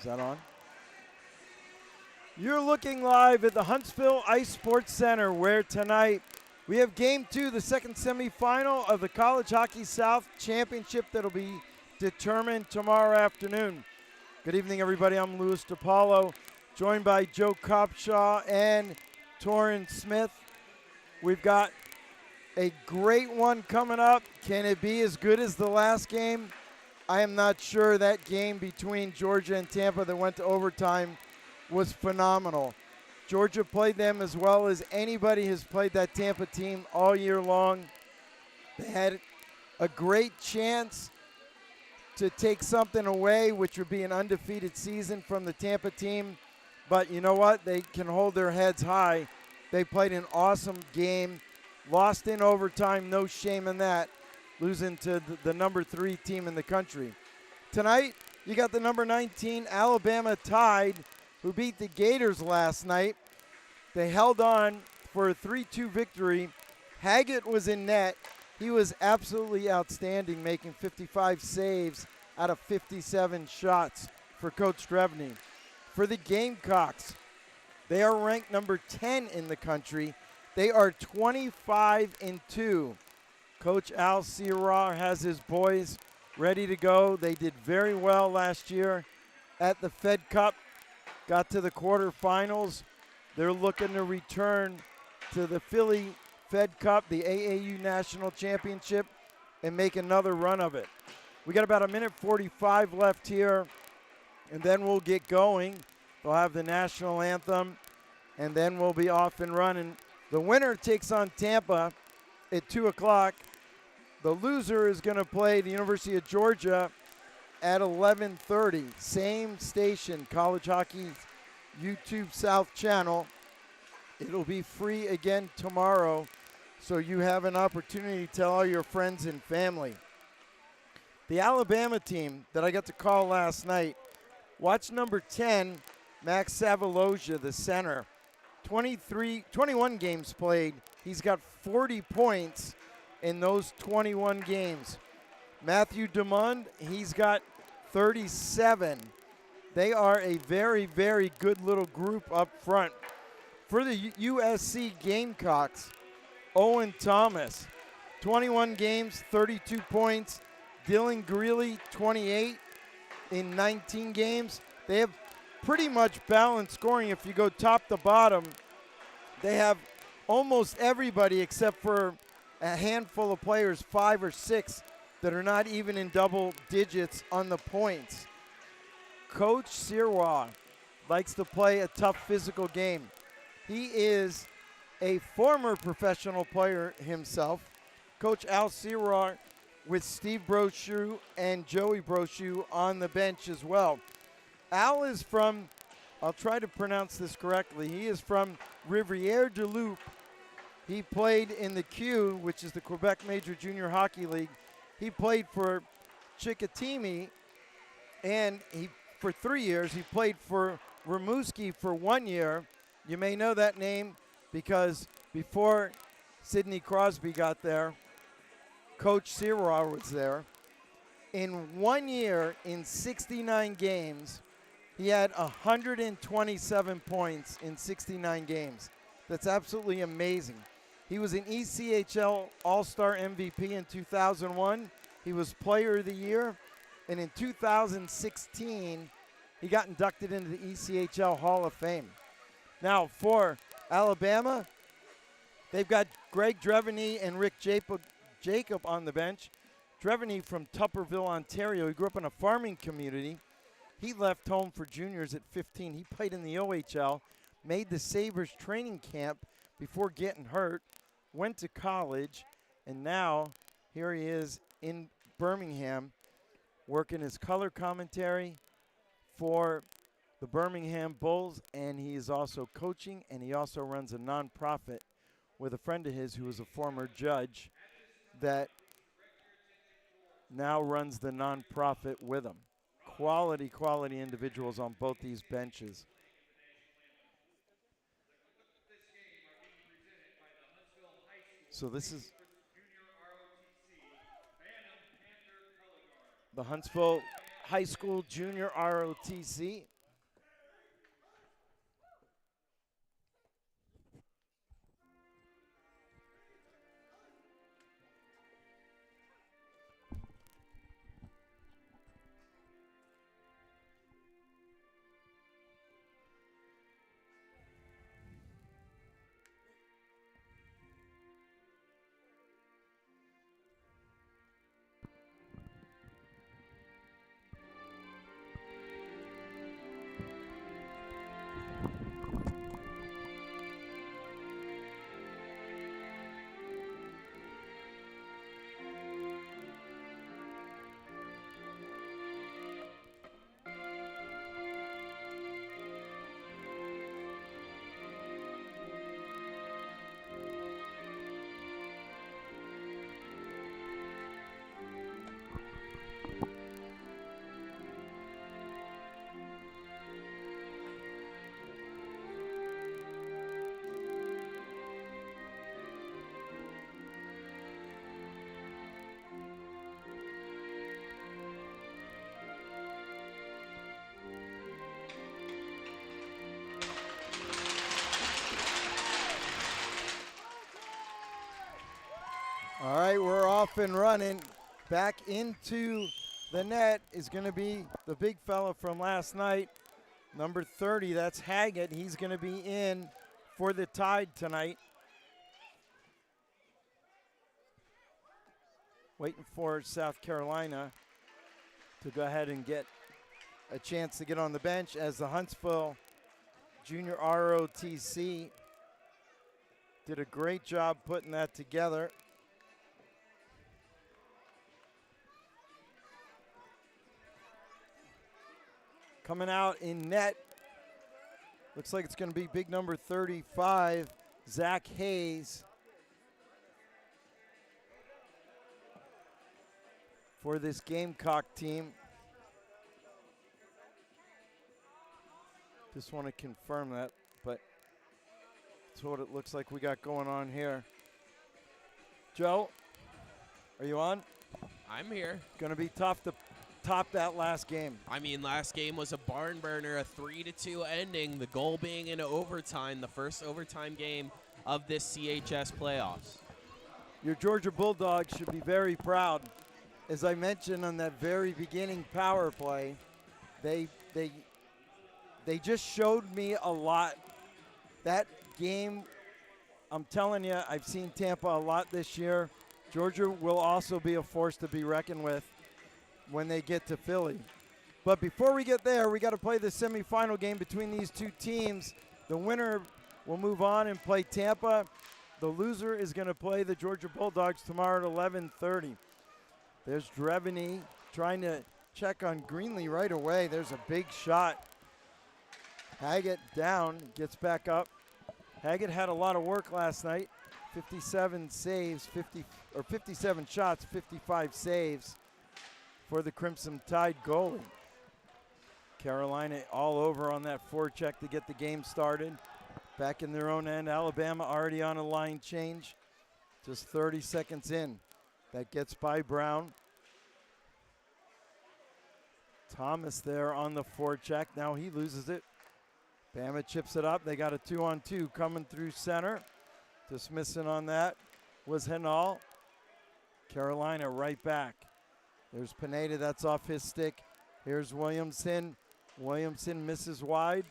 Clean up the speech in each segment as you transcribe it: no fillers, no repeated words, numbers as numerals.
Is that on? You're looking live at the Huntsville Ice Sports Center, where tonight we have Game 2, the second semifinal of the College Hockey South Championship that'll be determined tomorrow afternoon. Good evening, everybody. I'm Louis DiPaolo, joined by Joe Copshaw and Torrin Smith. We've got a great one coming up. Can it be as good as the last game? I am not sure. That game between Georgia and Tampa that went to overtime was phenomenal. Georgia played them as well as anybody has played that Tampa team all year long. They had a great chance to take something away, which would be an undefeated season from the Tampa team. But you know what? They can hold their heads high. They played an awesome game. Lost in overtime, no shame in that, losing to the number 3 team in the country. Tonight, you got the number 19 Alabama Tide, who beat the Gators last night. They held on for a 3-2 victory. Haggett was in net. He was absolutely outstanding, making 55 saves out of 57 shots for Coach Drevny. For the Gamecocks, they are ranked number 10 in the country. They are 25-2. Coach Al Sierra has his boys ready to go. They did very well last year at the Fed Cup. Got to the quarterfinals. They're looking to return to the Philly Fed Cup, the AAU National Championship, and make another run of it. We got about 1:45 left here, and then we'll get going. They'll have the national anthem, and then we'll be off and running. The winner takes on Tampa at 2 o'clock. The loser is going to play the University of Georgia at 11:30. Same station, College Hockey YouTube South channel. It'll be free again tomorrow, so you have an opportunity to tell all your friends and family. The Alabama team that I got to call last night, watch number 10, Max Savaloja, the center. 21 games played. He's got 40 points in those 21 games. Matthew Dumond, he's got 37. They are a very, very good little group up front. For the USC Gamecocks, Owen Thomas, 21 games, 32 points. Dylan Greeley, 28 in 19 games. They have pretty much balanced scoring. If you go top to bottom, they have almost everybody except for a handful of players, 5 or 6, that are not even in double digits on the points. Coach Sirwa likes to play a tough physical game. He is a former professional player himself. Coach Al Sirwa with Steve Brochu and Joey Brochu on the bench as well. Al is from, I'll try to pronounce this correctly, he is from Rivière-du-Loup. He played in the Q, which is the Quebec Major Junior Hockey League. He played for Chicoutimi, and for 3 years. He played for Rimouski for 1 year. You may know that name because before Sidney Crosby got there, Coach Sirwa was there. In 1 year, in 69 games, he had 127 points in 69 games. That's absolutely amazing. He was an ECHL All-Star MVP in 2001. He was Player of the Year. And in 2016, he got inducted into the ECHL Hall of Fame. Now, for Alabama, they've got Greg Drevny and Rick Jacob on the bench. Drevny from Tupperville, Ontario. He grew up in a farming community. He left home for juniors at 15. He played in the OHL, made the Sabres training camp before getting hurt, went to college, and now here he is in Birmingham working his color commentary for the Birmingham Bulls, and he is also coaching, and he also runs a nonprofit with a friend of his who was a former judge that now runs the nonprofit with him. Quality individuals on both these benches. So this is the Huntsville High School Junior ROTC. All right, we're off and running. Back into the net is going to be the big fella from last night, number 30. That's Haggett. He's going to be in for the Tide tonight. Waiting for South Carolina to go ahead and get a chance to get on the bench as the Huntsville Junior ROTC did a great job putting that together. Coming out in net, looks like it's going to be big number 35, Zach Hayes, for this Gamecock team. Just want to confirm that, but that's what it looks like we got going on here. Joe, are you on? I'm here. Going to be tough to top that last game. I mean, last game was a barn burner, a 3-2 ending, the goal being in overtime, the first overtime game of this CHS playoffs. Your Georgia Bulldogs should be very proud. As I mentioned on that very beginning power play, they just showed me a lot. That game, I'm telling you, I've seen Tampa a lot this year. Georgia will also be a force to be reckoned with when they get to Philly. But before we get there, we got to play the semifinal game between these two teams. The winner will move on and play Tampa. The loser is going to play the Georgia Bulldogs tomorrow at 11:30. There's Dreveny trying to check on Greenlee right away. There's a big shot. Haggett down, gets back up. Haggett had a lot of work last night. 57 saves, 57 shots, 55 saves for the Crimson Tide goalie. Carolina all over on that forecheck to get the game started. Back in their own end, Alabama already on a line change. Just 30 seconds in. That gets by Brown. Thomas there on the forecheck. Now he loses it. Bama chips it up. They got a 2-on-2 coming through center. Just missing on that was Henal. Carolina right back. There's Pineda, that's off his stick. Here's Williamson. Williamson misses wide.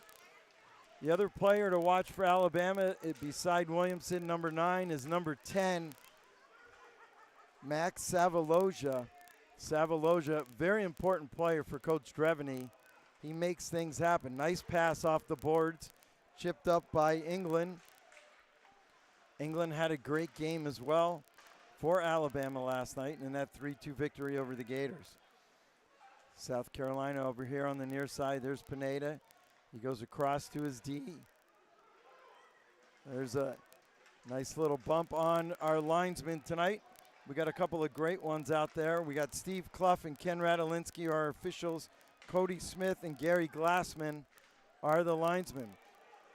The other player to watch for Alabama beside Williamson, number 9, is number 10, Max Savaloja. Savaloja, very important player for Coach Dreveny. He makes things happen. Nice pass off the boards, chipped up by England. England had a great game as well for Alabama last night in that 3-2 victory over the Gators. South Carolina over here on the near side. There's Pineda. He goes across to his D. There's a nice little bump on our linesmen tonight. We got a couple of great ones out there. We got Steve Clough and Ken Radolinski, our officials. Cody Smith and Gary Glassman are the linesmen.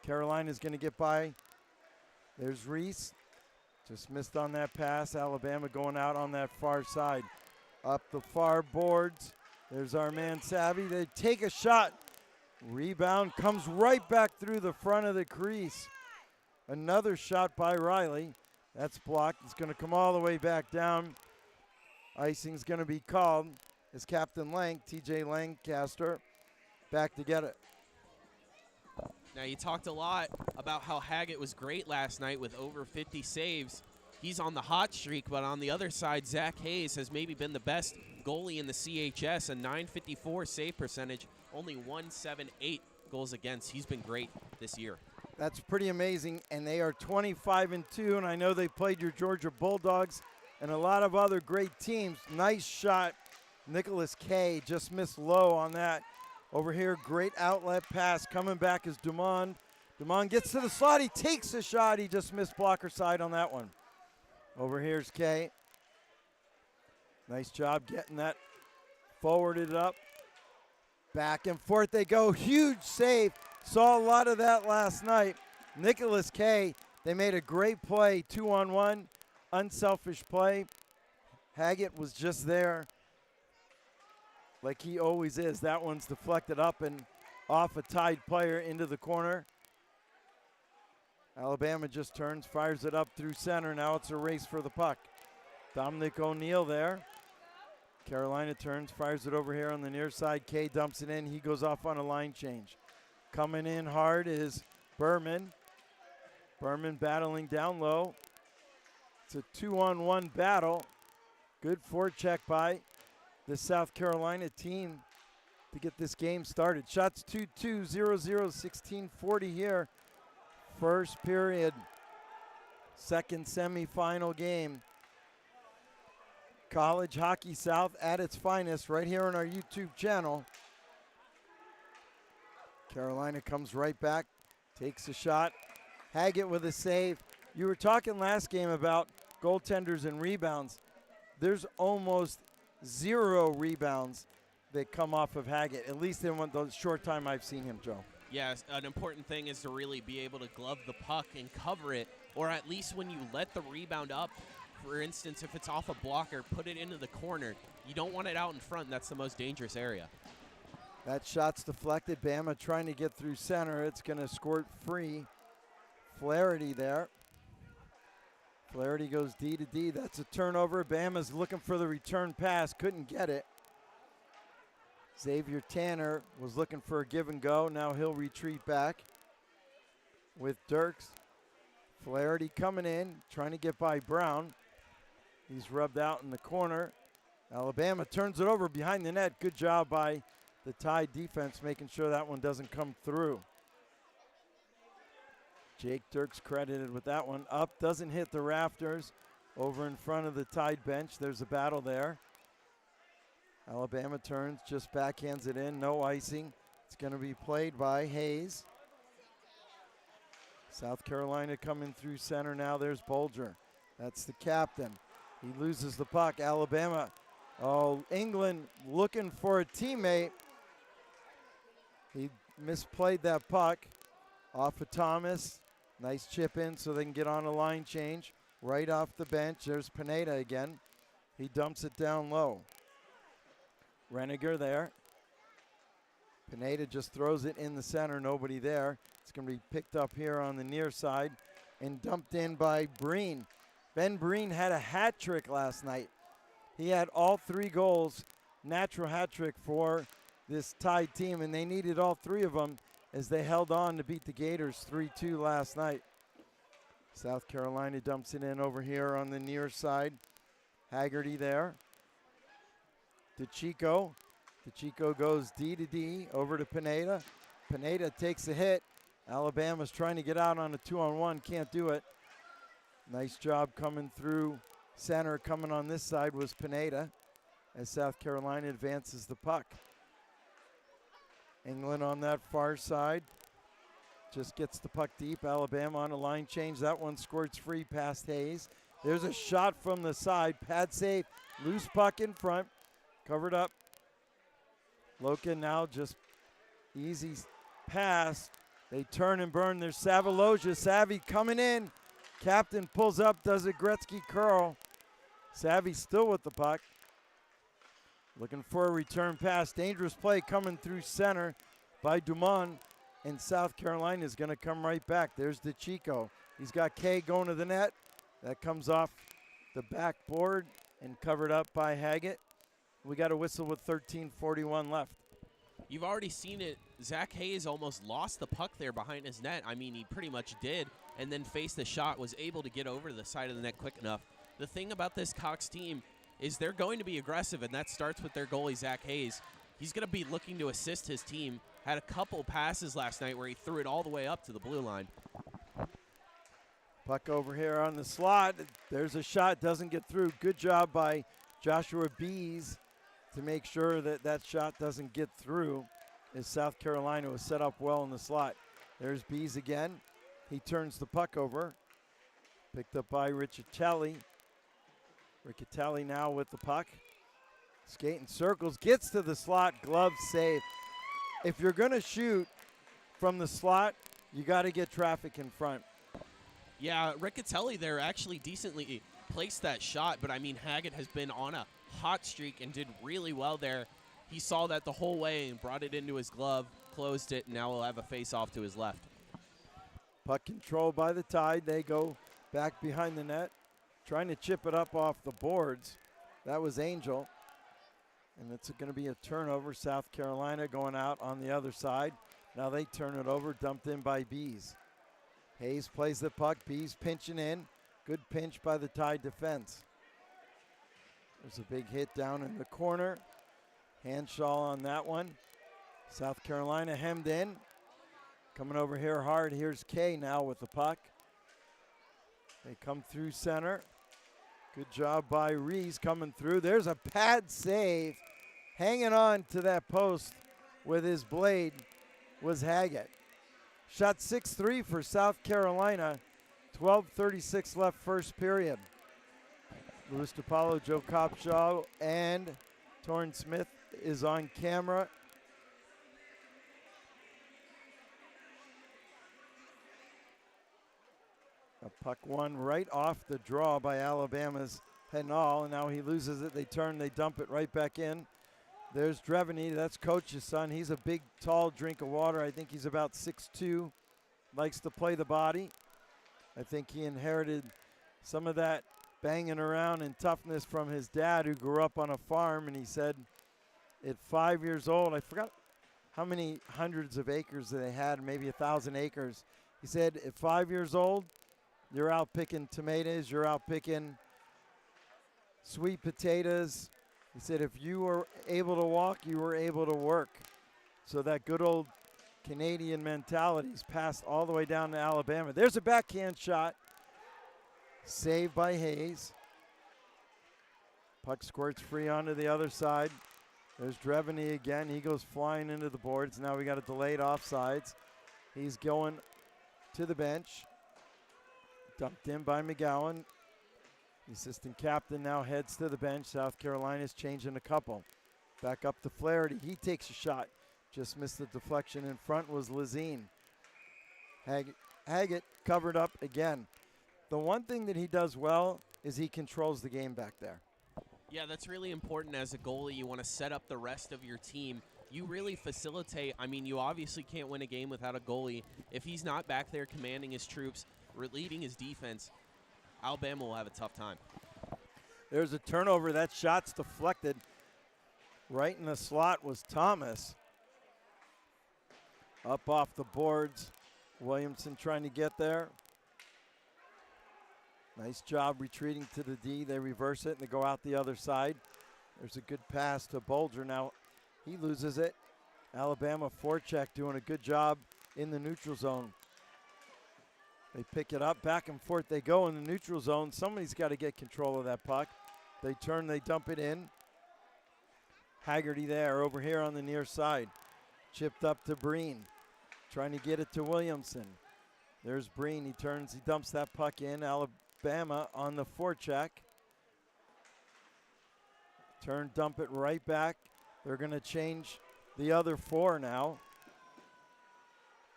Carolina's going to get by. There's Reese. Just missed on that pass. Alabama going out on that far side. Up the far boards. There's our man Savvy. They take a shot. Rebound comes right back through the front of the crease. Another shot by Riley. That's blocked. It's going to come all the way back down. Icing's going to be called as Captain Lang, TJ Lancaster, back to get it. Now, you talked a lot about how Haggett was great last night with over 50 saves. He's on the hot streak, but on the other side, Zach Hayes has maybe been the best goalie in the CHS, a .954 save percentage, only .178 goals against. He's been great this year. That's pretty amazing, and they are 25-2, and I know they played your Georgia Bulldogs and a lot of other great teams. Nice shot. Nicholas Kay just missed low on that. Over here, great outlet pass. Coming back is Dumond. Dumond gets to the slot. He takes a shot. He just missed blocker side on that one. Over here's Kay. Nice job getting that forwarded up. Back and forth they go. Huge save. Saw a lot of that last night. Nicholas Kay, they made a great play. 2-on-1. Unselfish play. Haggett was just there like he always is. That one's deflected up and off a Tide player into the corner. Alabama just turns, fires it up through center. Now it's a race for the puck. Dominic O'Neill there. Carolina turns, fires it over here on the near side. Kay dumps it in. He goes off on a line change. Coming in hard is Berman. Berman battling down low. It's a 2-on-1 battle. Good forecheck by the South Carolina team to get this game started. Shots 2-2, 0-0, 16:40 here. First period, second semifinal game. College Hockey South at its finest right here on our YouTube channel. Carolina comes right back, takes a shot. Haggett with a save. You were talking last game about goaltenders and rebounds. There's almost 0 rebounds that come off of Haggett, at least in the short time I've seen him, Joe. Yes, an important thing is to really be able to glove the puck and cover it, or at least when you let the rebound up, for instance, if it's off a blocker, put it into the corner. You don't want it out in front. That's the most dangerous area. That shot's deflected. Bama trying to get through center. It's going to squirt free. Flaherty there. Flaherty goes D to D. That's a turnover. Bama's looking for the return pass. Couldn't get it. Xavier Tanner was looking for a give and go. Now he'll retreat back with Dirks. Flaherty coming in, trying to get by Brown. He's rubbed out in the corner. Alabama turns it over behind the net. Good job by the Tide defense, making sure that one doesn't come through. Jake Dirks credited with that one. Up, doesn't hit the rafters. Over in front of the Tide bench. There's a battle there. Alabama turns, just backhands it in. No icing. It's going to be played by Hayes. South Carolina coming through center now. There's Bolger. That's the captain. He loses the puck. Alabama. Oh, England looking for a teammate. He misplayed that puck off of Thomas. Nice chip in so they can get on a line change. Right off the bench, there's Pineda again. He dumps it down low. Reniger there. Pineda just throws it in the center, nobody there. It's going to be picked up here on the near side and dumped in by Breen. Ben Breen had a hat trick last night. He had all 3 goals, natural hat trick for this Tide team, and they needed all 3 of them as they held on to beat the Gators 3-2 last night. South Carolina dumps it in over here on the near side. Haggerty there. DeChico. DeChico goes D to D over to Pineda. Pineda takes a hit. Alabama's trying to get out on a 2-on-1, can't do it. Nice job coming through center. Coming on this side was Pineda as South Carolina advances the puck. England on that far side just gets the puck deep. Alabama on a line change. That one squirts free past Hayes. There's a shot from the side. Pad save. Loose puck in front. Covered up. Loken now just easy pass. They turn and burn. There's Savaloja. Savvy coming in. Captain pulls up, does a Gretzky curl. Savvy still with the puck. Looking for a return pass. Dangerous play coming through center by Dumont. And South Carolina is going to come right back. There's DeChico. He's got Kay going to the net. That comes off the backboard and covered up by Haggett. We got a whistle with 13:41 left. You've already seen it. Zach Hayes almost lost the puck there behind his net. I mean, he pretty much did, and then faced the shot, was able to get over to the side of the net quick enough. The thing about this Cox team is they're going to be aggressive, and that starts with their goalie, Zach Hayes. He's going to be looking to assist his team. Had a couple passes last night where he threw it all the way up to the blue line. Puck over here on the slot. There's a shot, doesn't get through. Good job by Joshua Bees to make sure that that shot doesn't get through, as South Carolina was set up well in the slot. There's Bees again. He turns the puck over. Picked up by Riccitelli. Riccitelli now with the puck. Skating circles, gets to the slot, glove save. If you're going to shoot from the slot, you got to get traffic in front. Yeah, Riccitelli there actually decently placed that shot, but I mean, Haggett has been on a hot streak and did really well there. He saw that the whole way and brought it into his glove, closed it, and now we'll have a face-off to his left. Puck controlled by the Tide. They go back behind the net. trying to chip it up off the boards. That was Angel. And it's going to be a turnover. South Carolina going out on the other side. Now they turn it over, dumped in by Bees. Hayes plays the puck. Bees pinching in. Good pinch by the Tide defense. There's a big hit down in the corner. Hanshaw on that one. South Carolina hemmed in. Coming over here hard. Here's Kay now with the puck. They come through center. Good job by Rees coming through. There's a pad save. Hanging on to that post with his blade was Haggett. Shot 6-3 for South Carolina. 12:36 left first period. Louis DiPaolo, Joe Copshaw, and Torrin Smith is on camera. A puck won right off the draw by Alabama's Henall, and now he loses it. They turn, they dump it right back in. There's Dreveny, that's Coach's son. He's a big, tall drink of water. I think he's about 6'2", likes to play the body. I think he inherited some of that banging around and toughness from his dad, who grew up on a farm, and he said at 5 years old, I forgot how many hundreds of acres they had, maybe 1,000 acres. He said at 5 years old, you're out picking tomatoes, you're out picking sweet potatoes. He said if you were able to walk, you were able to work. So that good old Canadian mentality is passed all the way down to Alabama. There's a backhand shot. Saved by Hayes. Puck squirts free onto the other side. There's Dreveny again. He goes flying into the boards. Now we got a delayed offsides. He's going to the bench. Dumped in by McGowan. The assistant captain now heads to the bench. South Carolina's changing a couple. Back up to Flaherty. He takes a shot. Just missed the deflection. In front was Lazine. Haggett covered up again. The one thing that he does well is he controls the game back there. Yeah, that's really important as a goalie. You want to set up the rest of your team. You really facilitate. I mean, you obviously can't win a game without a goalie. If he's not back there commanding his troops, leading his defense, Alabama will have a tough time. There's a turnover. That shot's deflected. Right in the slot was Thomas. Up off the boards. Williamson trying to get there. Nice job retreating to the D. They reverse it and they go out the other side. There's a good pass to Bolger. Now he loses it. Alabama forecheck doing a good job in the neutral zone. They pick it up, back and forth they go in the neutral zone. Somebody's got to get control of that puck. They turn, they dump it in. Haggerty there, over here on the near side. Chipped up to Breen. Trying to get it to Williamson. There's Breen, he turns, he dumps that puck in. Alabama on the forecheck. Turn, dump it right back. They're going to change the other four now.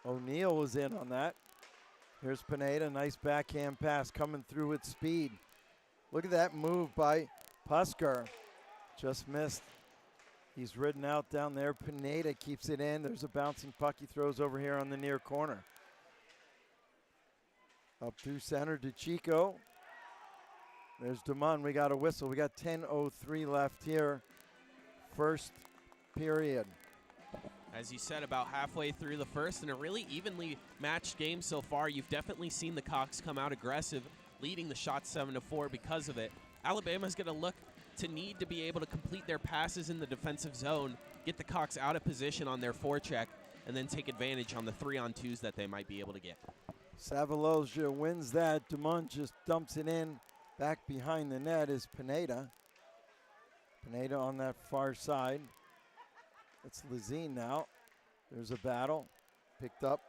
O'Neal was in on that. Here's Pineda, nice backhand pass coming through with speed. Look at that move by Pusker. Just missed. He's ridden out down there. Pineda keeps it in. There's a bouncing puck he throws over here on the near corner. Up through center to Chico. There's Dumont. We got a whistle. We got 10:03 left here. First period. As you said, about halfway through the first, and a really evenly matched game so far. You've definitely seen the Cox come out aggressive, leading the shot 7-4 because of it. Alabama's going to look to need to be able to complete their passes in the defensive zone, get the Cox out of position on their forecheck, and then take advantage on the 3-on-2s that they might be able to get. Savaloja wins that. Dumont just dumps it in. Back behind the net is Pineda. Pineda on that far side. It's Lazine now. There's a battle. Picked up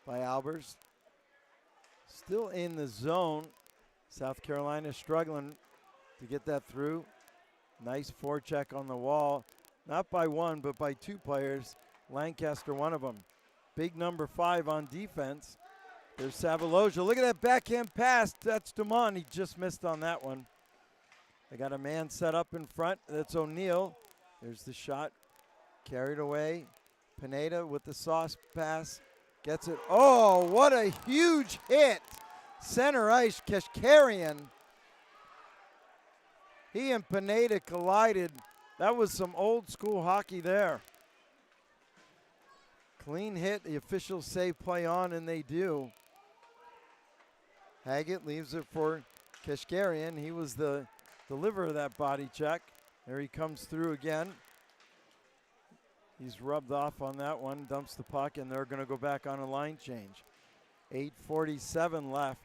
by Albers. Still in the zone. South Carolina struggling to get that through. Nice forecheck on the wall. Not by one, but by two players. Lancaster, one of them. Big number 5 on defense. There's Savaloja. Look at that backhand pass. That's Dumont. He just missed on that one. They got a man set up in front. That's O'Neal. There's the shot. Carried away. Pineda with the sauce pass. Gets it. Oh, what a huge hit. Center ice. Kashkarian He and Pineda collided. That was some old school hockey there. Clean hit, the officials say play on, and they do. Haggett leaves it for Kashkarian. He was the deliverer of that body check. There he comes through again. He's rubbed off on that one, dumps the puck, and they're going to go back on a line change. 8:47 left.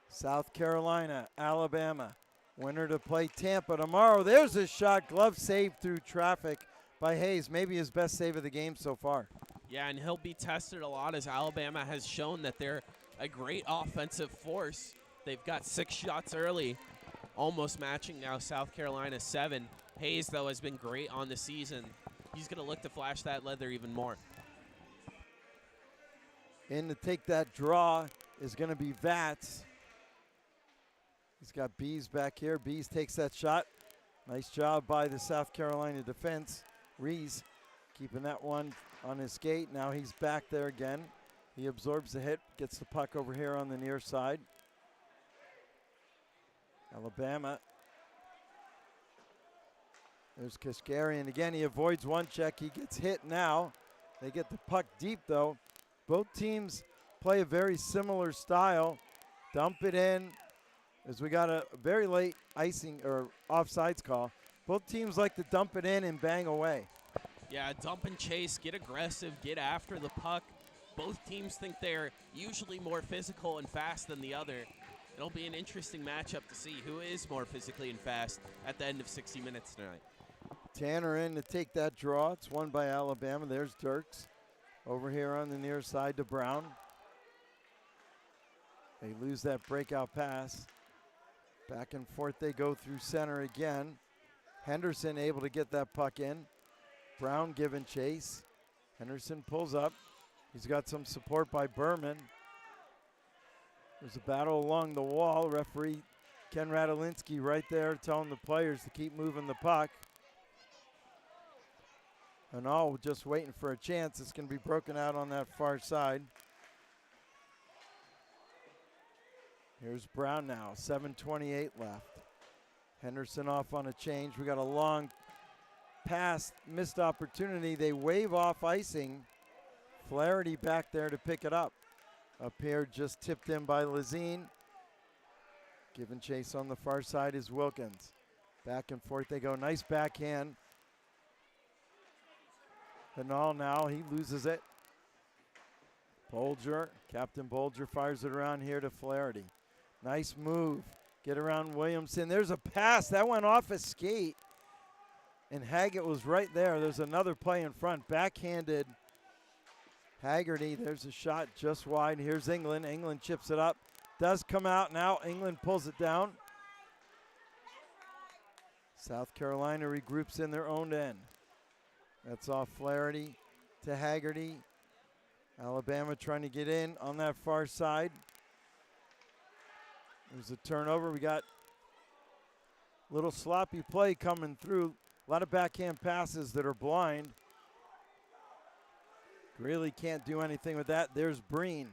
South Carolina, Alabama. Winner to play Tampa tomorrow. There's a shot, glove save through traffic by Hayes. Maybe his best save of the game so far. Yeah, and he'll be tested a lot as Alabama has shown that they're a great offensive force. They've got 6 shots early, almost matching now South Carolina 7. Hayes, though, has been great on the season. He's going to look to flash that leather even more. In to take that draw is going to be Vats. He's got Bees back here. Bees takes that shot. Nice job by the South Carolina defense. Rees keeping that one on his skate. Now he's back there again. He absorbs the hit, gets the puck over here on the near side. Alabama. There's Kashkarian again. He avoids one check. He gets hit now. They get the puck deep though. Both teams play a very similar style. Dump it in. As we got a very late icing or offsides call. Both teams like to dump it in and bang away. Yeah, dump and chase, get aggressive, get after the puck. Both teams think they're usually more physical and fast than the other. It'll be an interesting matchup to see who is more physically and fast at the end of 60 minutes tonight. Tanner in to take that draw. It's won by Alabama. There's Dirks. Over here on the near side to Brown. They lose that breakout pass. Back and forth they go through center again. Henderson able to get that puck in. Brown giving chase. Henderson pulls up. He's got some support by Berman. There's a battle along the wall. Referee Ken Radolinski right there telling the players to keep moving the puck. And all just waiting for a chance. It's going to be broken out on that far side. Here's Brown now, 7:28 left. Henderson off on a change. We got a long pass, missed opportunity. They wave off icing. Flaherty back there to pick it up. Up here just tipped in by Lazine. Giving chase on the far side is Wilkins. Back and forth they go, nice backhand. Hanal now, he loses it. Bolger, Captain Bolger fires it around here to Flaherty. Nice move. Get around Williamson. There's a pass. That went off a skate. And Haggett was right there. There's another play in front. Backhanded Haggerty. There's a shot just wide. Here's England. England chips it up. Does come out now. England pulls it down. South Carolina regroups in their own end. That's off Flaherty to Haggerty. Alabama trying to get in on that far side. There's a turnover. We got a little sloppy play coming through. A lot of backhand passes that are blind. Really can't do anything with that. There's Breen.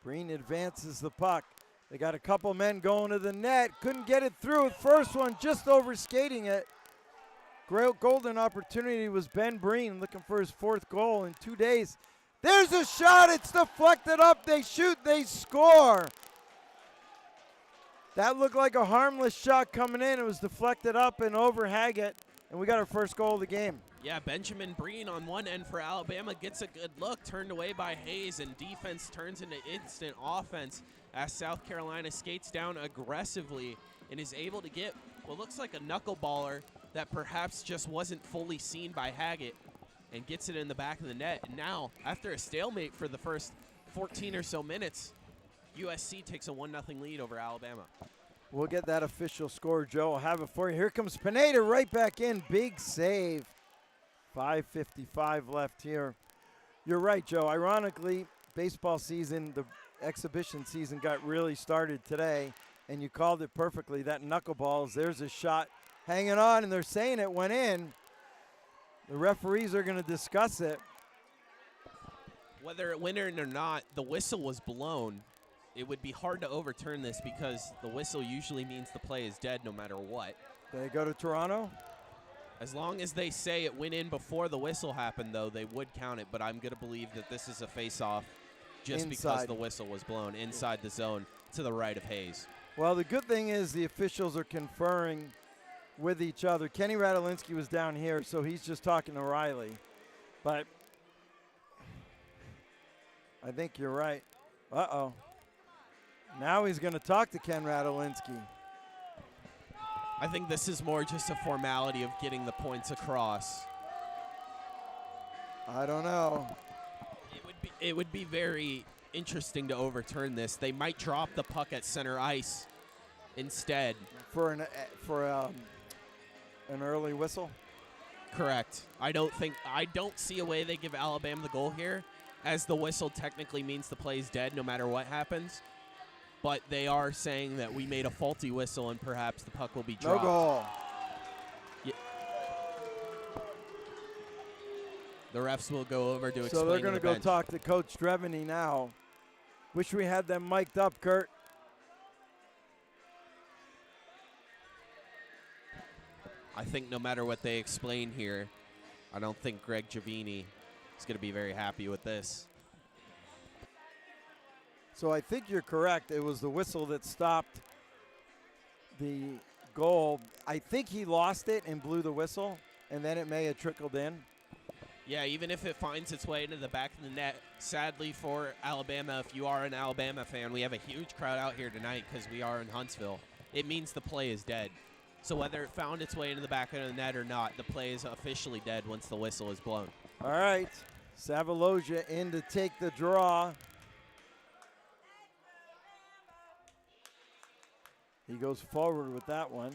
Breen advances the puck. They got a couple men going to the net. Couldn't get it through. First one just over skating it. Golden opportunity was Ben Breen looking for his 4th goal in 2 days. There's a shot. It's deflected up. They shoot. They score. That looked like a harmless shot coming in. It was deflected up and over Haggett, and we got our first goal of the game. Yeah, Benjamin Breen on one end for Alabama gets a good look, turned away by Hayes, and defense turns into instant offense as South Carolina skates down aggressively and is able to get what looks like a knuckleballer that perhaps just wasn't fully seen by Haggett and gets it in the back of the net. And now, after a stalemate for the first 14 or so minutes, USC takes a 1-0 lead over Alabama. We'll get that official score, Joe. I'll have it for you. Here comes Pineda right back in. Big save. 5:55 left here. You're right, Joe. Ironically, baseball season, the exhibition season got really started today, and you called it perfectly. That knuckleballs, there's a shot hanging on, and they're saying it went in. The referees are going to discuss it. Whether it went in or not, the whistle was blown. It would be hard to overturn this because the whistle usually means the play is dead no matter what. They go to Toronto. As long as they say it went in before the whistle happened, though, they would count it. But I'm going to believe that this is a face-off just because the whistle was blown inside the zone to the right of Hayes. Well, the good thing is the officials are conferring with each other. Kenny Radulinski was down here, so he's just talking to Riley. But I think you're right. Uh-oh. Now he's going to talk to Ken Radulinski. I think this is more just a formality of getting the points across. I don't know. It would be very interesting to overturn this. They might drop the puck at center ice instead. For an early whistle? Correct. I don't see a way they give Alabama the goal here, as the whistle technically means the play is dead no matter what happens. But they are saying that we made a faulty whistle and perhaps the puck will be dropped. No goal. Yeah. The refs will go over to explain. So they're going to go bench. talk to Coach Dreveny now. Wish we had them mic'd up, Kurt. I think no matter what they explain here, I don't think Greg Giovini is going to be very happy with this. So I think you're correct. It was the whistle that stopped the goal. I think he lost it and blew the whistle, and then it may have trickled in. Yeah, even if it finds its way into the back of the net, sadly for Alabama, if you are an Alabama fan, we have a huge crowd out here tonight because we are in Huntsville. It means the play is dead. So whether it found its way into the back of the net or not, the play is officially dead once the whistle is blown. All right, Savaloja in to take the draw. He goes forward with that one.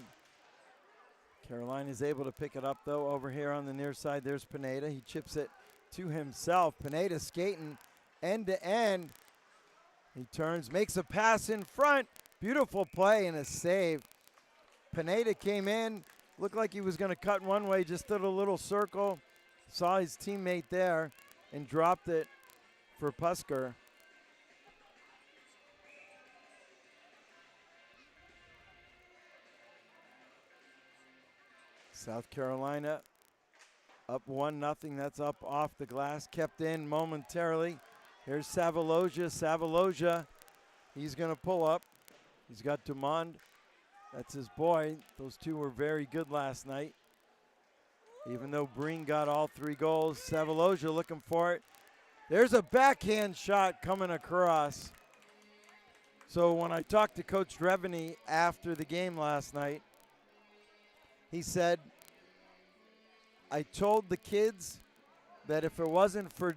Carolina's able to pick it up, though, over here on the near side. There's Pineda. He chips it to himself. Pineda skating end to end. He turns, makes a pass in front. Beautiful play and a save. Pineda came in, looked like he was going to cut one way, just did a little circle, saw his teammate there, and dropped it for Pusker. South Carolina up 1-0. That's up off the glass, kept in momentarily. Here's Savaloja. Savaloja, he's going to pull up. He's got Dumond. That's his boy. Those two were very good last night. Even though Breen got all 3 goals, Savaloja looking for it. There's a backhand shot coming across. So when I talked to Coach Dreveny after the game last night, he said, I told the kids that if it wasn't for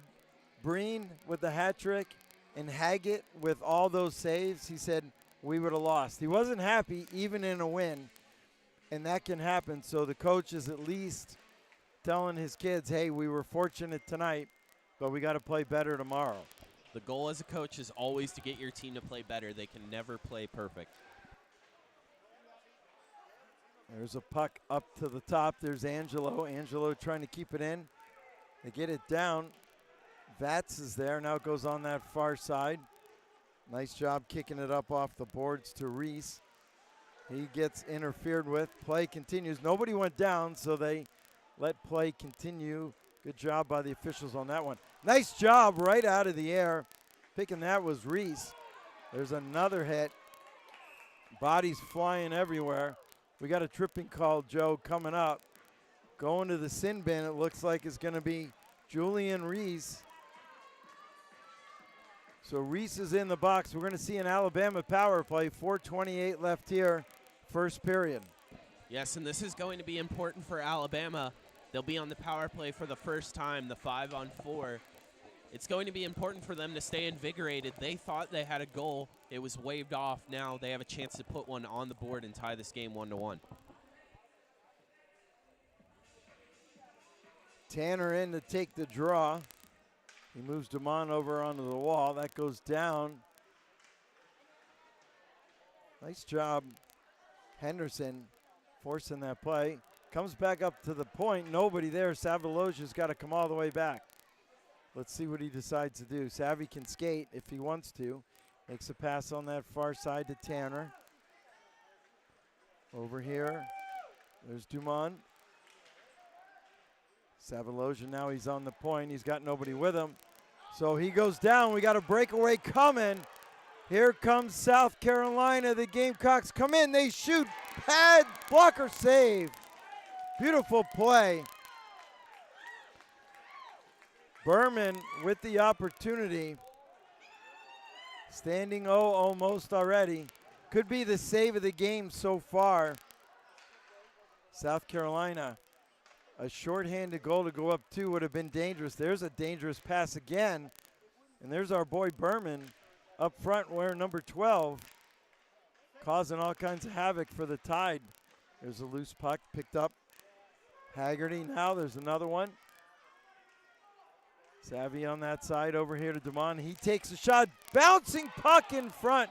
Breen with the hat trick and Haggett with all those saves, he said, we would have lost. He wasn't happy even in a win, and that can happen. So the coach is at least telling his kids, hey, we were fortunate tonight, but we got to play better tomorrow. The goal as a coach is always to get your team to play better. They can never play perfect. There's a puck up to the top. There's Angelo. Angelo trying to keep it in. They get it down. Vats is there. Now it goes on that far side. Nice job kicking it up off the boards to Reese. He gets interfered with. Play continues. Nobody went down, so they let play continue. Good job by the officials on that one. Nice job right out of the air. Picking that was Reese. There's another hit. Bodies flying everywhere. We got a tripping call, Joe, coming up. Going to the sin bin, it looks like it's going to be Julian Reese. So Reese is in the box. We're going to see an Alabama power play. 4:28 left here, first period. Yes, and this is going to be important for Alabama. They'll be on the power play for the first time, the 5-on-4. It's going to be important for them to stay invigorated. They thought they had a goal. It was waved off. Now they have a chance to put one on the board and tie this game 1-1. Tanner in to take the draw. He moves Dumont over onto the wall. That goes down. Nice job, Henderson, forcing that play. Comes back up to the point. Nobody there. Savaloja's got to come all the way back. Let's see what he decides to do. Savvy can skate if he wants to. Makes a pass on that far side to Tanner. Over here. There's Dumont. Savolosian now he's on the point. He's got nobody with him. So he goes down. We got a breakaway coming. Here comes South Carolina. The Gamecocks come in. They shoot. Pad blocker save. Beautiful play. Berman with the opportunity. Standing O almost already. Could be the save of the game so far. South Carolina, a shorthanded goal to go up 2 would have been dangerous. There's a dangerous pass again. And there's our boy Berman up front wearing number 12, causing all kinds of havoc for the Tide. There's a loose puck picked up. Haggerty now, there's another one. Savvy on that side over here to Dumont. He takes a shot, bouncing puck in front.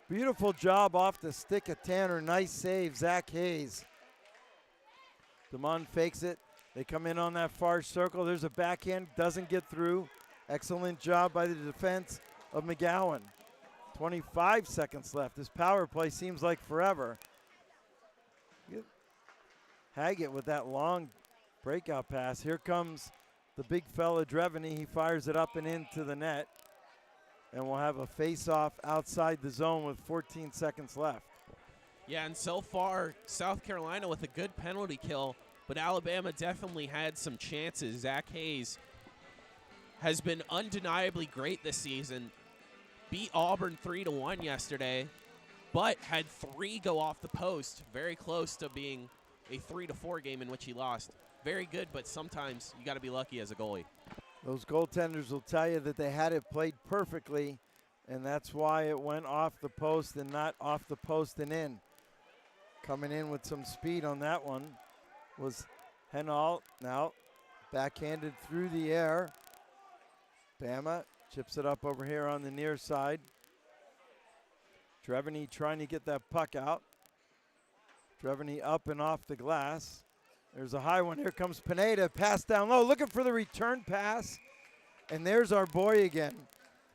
Beautiful job off the stick of Tanner. Nice save, Zach Hayes. Dumont fakes it. They come in on that far circle. There's a backhand, doesn't get through. Excellent job by the defense of McGowan. 25 seconds left. This power play seems like forever. Haggett with that long breakout pass. Here comes the big fella Dreveny. He fires it up and into the net. And we'll have a face-off outside the zone with 14 seconds left. Yeah, and so far, South Carolina with a good penalty kill, but Alabama definitely had some chances. Zach Hayes has been undeniably great this season. Beat Auburn 3-1 yesterday, but had 3 go off the post. Very close to being a 3-4 game in which he lost. Very good, but sometimes you got to be lucky as a goalie. Those goaltenders will tell you that they had it played perfectly, and that's why it went off the post and not off the post and in. Coming in with some speed on that one was Henall. Now backhanded through the air. Bama chips it up over here on the near side. Dreveny trying to get that puck out. Dreveny up and off the glass. There's a high one. Here comes Pineda. Pass down low. Looking for the return pass. And there's our boy again,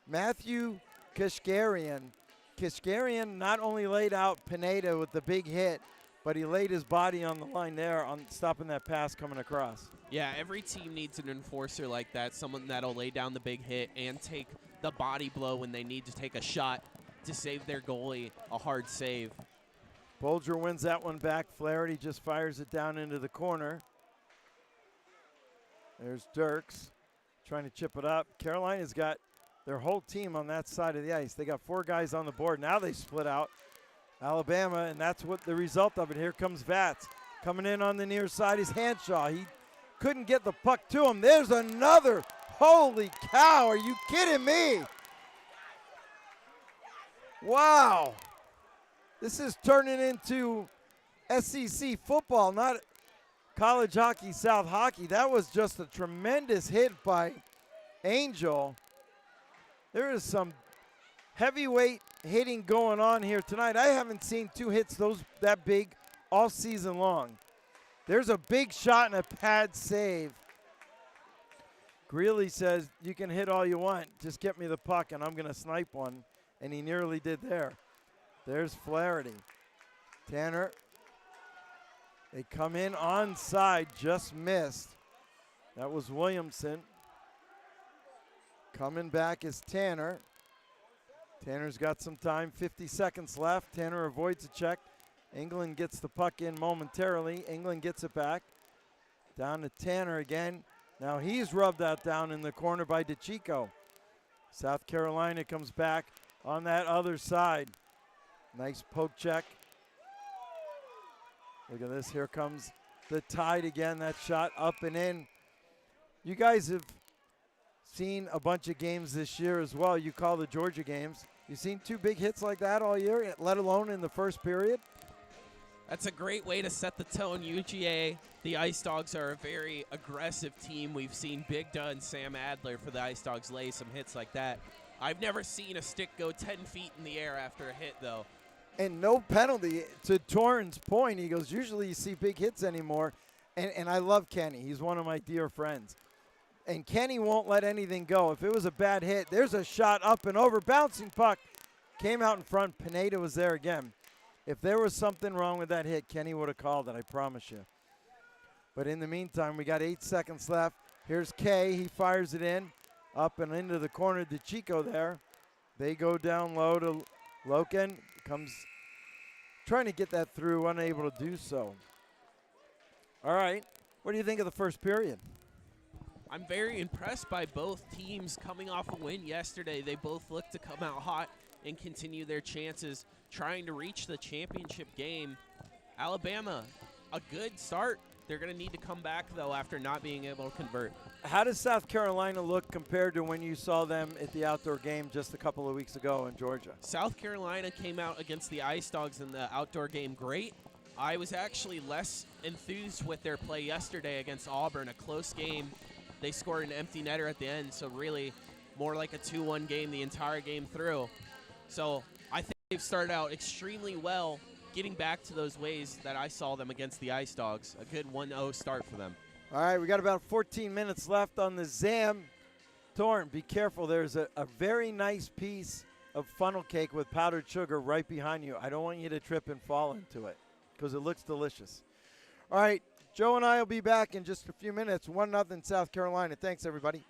Matthew Kishkarian. Kishkarian not only laid out Pineda with the big hit, but he laid his body on the line there on stopping that pass coming across. Yeah, every team needs an enforcer like that, someone that'll lay down the big hit and take the body blow when they need to take a shot to save their goalie a hard save. Bolger wins that one back. Flaherty just fires it down into the corner. There's Dirks trying to chip it up. Carolina's got their whole team on that side of the ice. They got 4 guys on the board. Now they split out. Alabama, and that's what the result of it. Here comes Vats. Coming in on the near side is Hanshaw. He couldn't get the puck to him. There's another. Holy cow, are you kidding me? Wow. This is turning into SEC football, not college hockey, South hockey. That was just a tremendous hit by Angel. There is some heavyweight hitting going on here tonight. I haven't seen 2 hits that big all season long. There's a big shot and a pad save. Greeley says, you can hit all you want. Just get me the puck and I'm going to snipe one. And he nearly did there. There's Flaherty. Tanner. They come in onside, just missed. That was Williamson. Coming back is Tanner. Tanner's got some time, 50 seconds left. Tanner avoids a check. England gets the puck in momentarily. England gets it back. Down to Tanner again. Now he's rubbed that down in the corner by DeChico. South Carolina comes back on that other side. Nice poke check. Look at this. Here comes the Tide again. That shot up and in. You guys have seen a bunch of games this year as well. You call the Georgia games. You've seen 2 big hits like that all year, let alone in the first period? That's a great way to set the tone. UGA, the Ice Dogs are a very aggressive team. We've seen Big Duh and Sam Adler for the Ice Dogs lay some hits like that. I've never seen a stick go 10 feet in the air after a hit, though. And no penalty. To Torrin's point, he goes, usually you see big hits anymore. And I love Kenny. He's one of my dear friends. And Kenny won't let anything go. If it was a bad hit, there's a shot up and over. Bouncing puck came out in front. Pineda was there again. If there was something wrong with that hit, Kenny would have called it, I promise you. But in the meantime, we got 8 seconds left. Here's Kay. He fires it in, up and into the corner to Chico there. They go down low to Loken. Comes trying to get that through, unable to do so. All right. What do you think of the first period? I'm very impressed by both teams coming off a win yesterday. They both look to come out hot and continue their chances trying to reach the championship game. Alabama, a good start. They're going to need to come back, though, after not being able to convert. How does South Carolina look compared to when you saw them at the outdoor game just a couple of weeks ago in Georgia? South Carolina came out against the Ice Dogs in the outdoor game great. I was actually less enthused with their play yesterday against Auburn, a close game. They scored an empty netter at the end, so really more like a 2-1 game the entire game through. So I think they've started out extremely well, getting back to those ways that I saw them against the Ice Dogs. A good 1-0 start for them. All right, we got about 14 minutes left on the ZAM. Torn, be careful. There's a very nice piece of funnel cake with powdered sugar right behind you. I don't want you to trip and fall into it because it looks delicious. All right, Joe and I will be back in just a few minutes. 1-0 South Carolina. Thanks, everybody.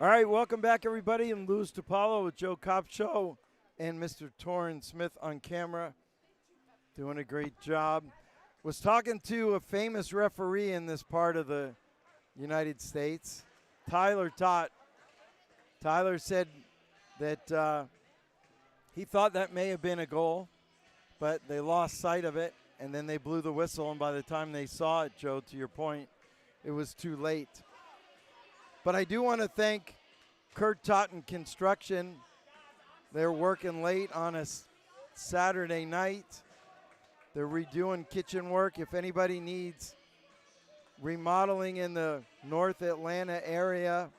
All right, welcome back, everybody. I'm Louis DiPaolo with Joe Kopp Show and Mr. Torrin Smith on camera. Doing a great job. Was talking to a famous referee in this part of the United States, Tyler Tott. Tyler said that he thought that may have been a goal, but they lost sight of it, and then they blew the whistle, and by the time they saw it, Joe, to your point, it was too late. But I do want to thank Kurt Totten Construction. They're working late on a Saturday night. They're redoing kitchen work. If anybody needs remodeling in the North Atlanta area,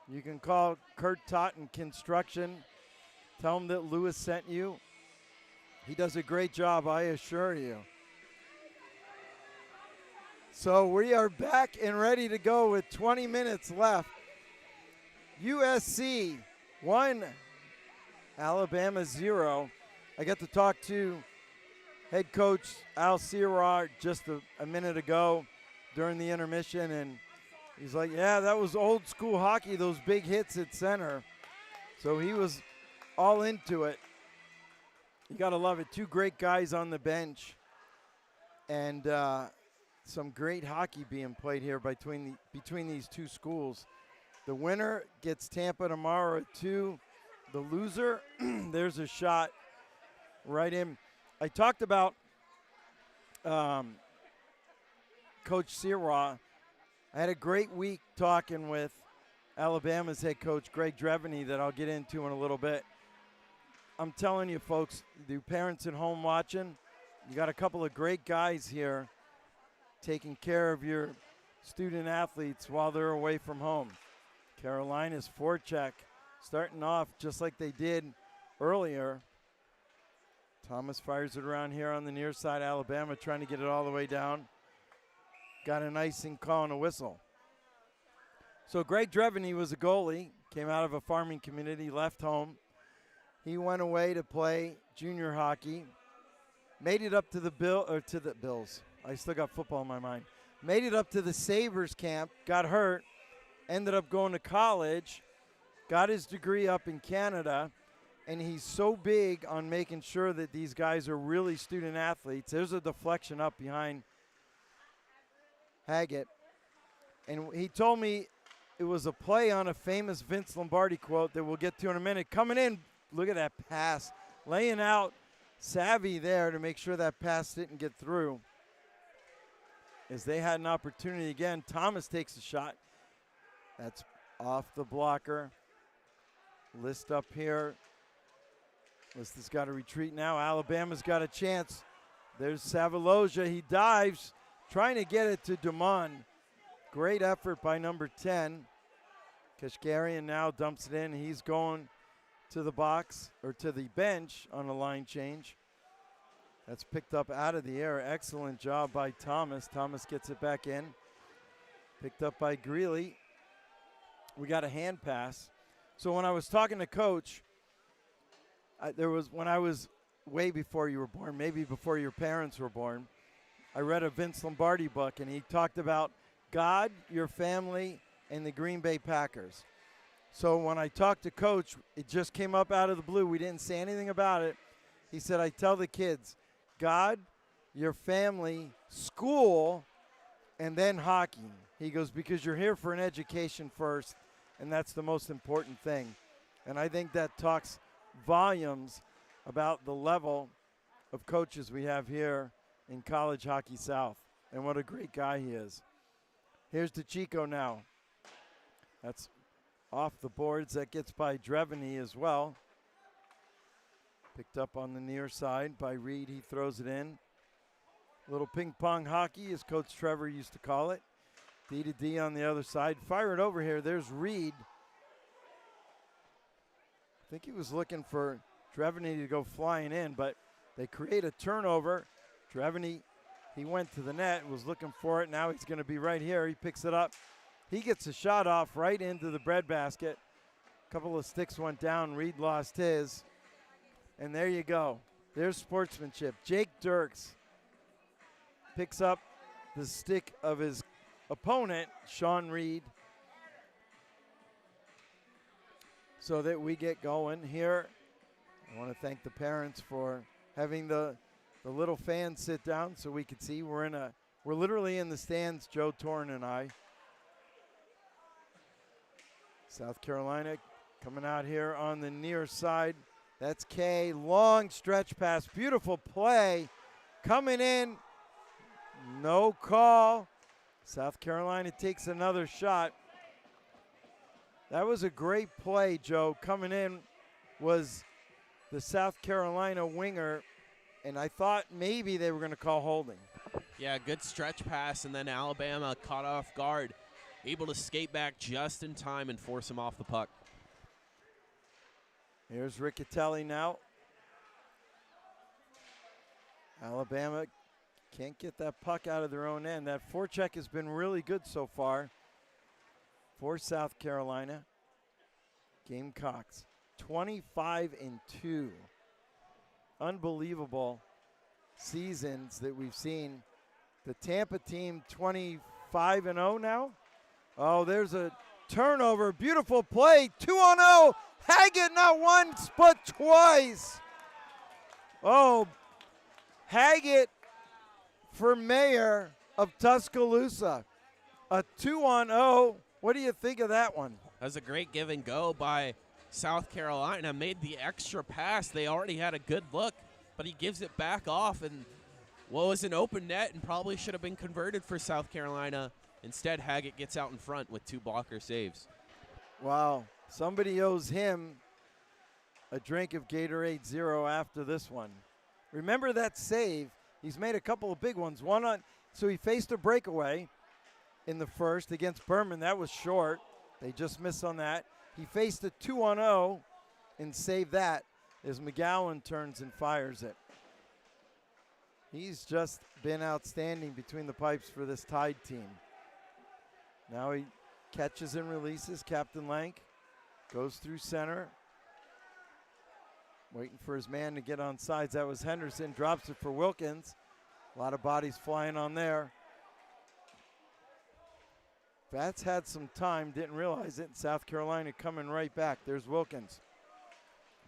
you can call Kurt Totten Construction. Tell him that Louis sent you. He does a great job, I assure you. So we are back and ready to go with 20 minutes left. USC 1, Alabama 0. I got to talk to head coach Al Sierra just a minute ago during the intermission, and he's like, yeah, that was old school hockey, those big hits at center. So he was all into it. You got to love it. Two great guys on the bench, and some great hockey being played here between these two schools. The winner gets Tampa tomorrow at 2. The loser, there's a shot right in. I talked about Coach Sierra. I had a great week talking with Alabama's head coach, Greg Dreveny, that I'll get into in a little bit. I'm telling you, folks, the parents at home watching, you got a couple of great guys here taking care of your student athletes while they're away from home. Carolina's forecheck starting off just like they did earlier. Thomas fires it around here on the near side. Alabama trying to get it all the way down. Got an icing call and a whistle. So Greg Dreveny was a goalie, came out of a farming community, left home. He went away to play junior hockey. Made it up to the Bills. I still got football in my mind. Made it up to the Sabres camp, got hurt, ended up going to college, got his degree up in Canada, and he's so big on making sure that these guys are really student athletes. There's a deflection up behind Haggett. And he told me it was a play on a famous Vince Lombardi quote that we'll get to in a minute. Coming in, look at that pass. Laying out savvy there to make sure that pass didn't get through. As they had an opportunity again, Thomas takes a shot. That's off the blocker. List up here. List has got to retreat now. Alabama's got a chance. There's Savaloja. He dives, trying to get it to Dumont. Great effort by number 10. Kashgarian now dumps it in. He's going to the box, or to the bench on a line change. That's picked up out of the air. Excellent job by Thomas. Thomas gets it back in. Picked up by Greeley. We got a hand pass. So when I was talking to Coach, when I was way before you were born, maybe before your parents were born, I read a Vince Lombardi book, and he talked about God, your family, and the Green Bay Packers. So when I talked to Coach, it just came up out of the blue. We didn't say anything about it. He said, I tell the kids, God, your family, school, and then hockey. He goes, because you're here for an education first, and that's the most important thing. And I think that talks volumes about the level of coaches we have here in College Hockey South, and what a great guy he is. Here's DeChico now. That's off the boards. That gets by Dreveny as well. Picked up on the near side by Reed. He throws it in. Little ping pong hockey, as Coach Trevor used to call it. D to D on the other side. Fire it over here. There's Reed. I think he was looking for Dreveny to go flying in, but they create a turnover. Dreveny, he went to the net, was looking for it. Now he's going to be right here. He picks it up. He gets a shot off right into the breadbasket. A couple of sticks went down. Reed lost his. And there you go. There's sportsmanship. Jake Dirks picks up the stick of his opponent, Sean Reed. so that we get going here. I want to thank the parents for having the little fans sit down so we could see. We're literally in the stands, Joe Torn and I. South Carolina coming out here on the near side. That's Kay. Long stretch pass. Beautiful play. Coming in. No call. South Carolina takes another shot. That was a great play, Joe. Coming in was the South Carolina winger, and I thought maybe they were going to call holding. Yeah, good stretch pass, and then Alabama caught off guard, able to skate back just in time and force him off the puck. Here's Riccatelli now. Alabama can't get that puck out of their own end. That forecheck has been really good so far for South Carolina. Gamecocks 25-2. Unbelievable seasons that we've seen. The Tampa team 25-0 now. Oh, there's a turnover. Beautiful play. 2-0. Haggett not once but twice. Oh, Haggett for mayor of Tuscaloosa. A 2-0. What do you think of that one? That was a great give and go by South Carolina. Made the extra pass. They already had a good look, but he gives it back off, and what was an open net and probably should have been converted for South Carolina. Instead, Haggett gets out in front with 2 blocker saves. Wow. Somebody owes him a drink of Gatorade Zero after this one. Remember that save? He's made a couple of big ones. So he faced a breakaway in the first against Berman. That was short. They just missed on that. He faced a 2-0 and saved that as McGowan turns and fires it. He's just been outstanding between the pipes for this Tide team. Now he catches and releases. Captain Lank goes through center. Waiting for his man to get on sides. That was Henderson. Drops it for Wilkins. A lot of bodies flying on there. Vats had some time, didn't realize it. South Carolina coming right back. There's Wilkins.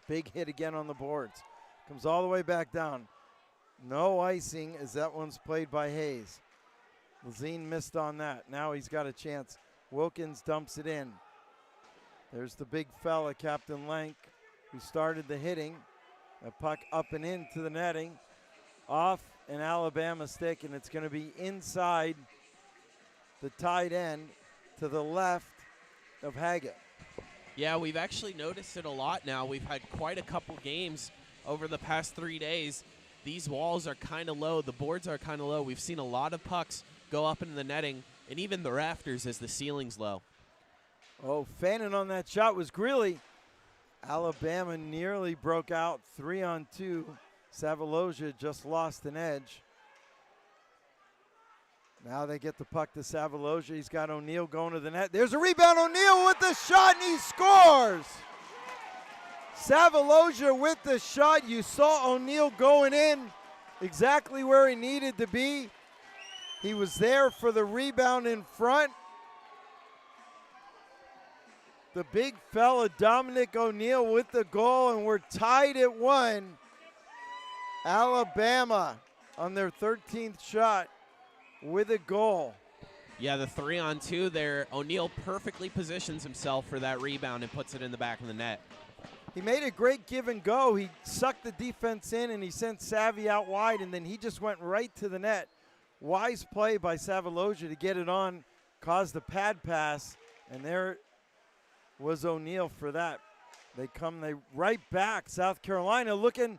Big hit again on the boards. Comes all the way back down. No icing as that one's played by Hayes. Lazine missed on that. Now he's got a chance. Wilkins dumps it in. There's the big fella, Captain Lank, who started the hitting. A puck up and into the netting. Off an Alabama stick, and it's going to be inside the tight end to the left of Haggett. Yeah, we've actually noticed it a lot now. We've had quite a couple games over the past 3 days. These walls are kind of low. The boards are kind of low. We've seen a lot of pucks go up into the netting, and even the rafters as the ceiling's low. Oh, fanning on that shot was Greeley. Alabama nearly broke out 3-on-2. Savaloja just lost an edge. Now they get the puck to Savaloja. He's got O'Neal going to the net. There's a rebound. O'Neal with the shot, and he scores. Savaloja with the shot. You saw O'Neal going in exactly where he needed to be. He was there for the rebound in front. The big fella, Dominic O'Neal, with the goal, and we're tied at 1. Alabama on their 13th shot with a goal. Yeah, the 3-on-2 there. O'Neal perfectly positions himself for that rebound and puts it in the back of the net. He made a great give and go. He sucked the defense in, and he sent Savvy out wide, and then he just went right to the net. Wise play by Savaloja to get it on, caused the pad pass, and there was O'Neal for that. They right back. South Carolina looking.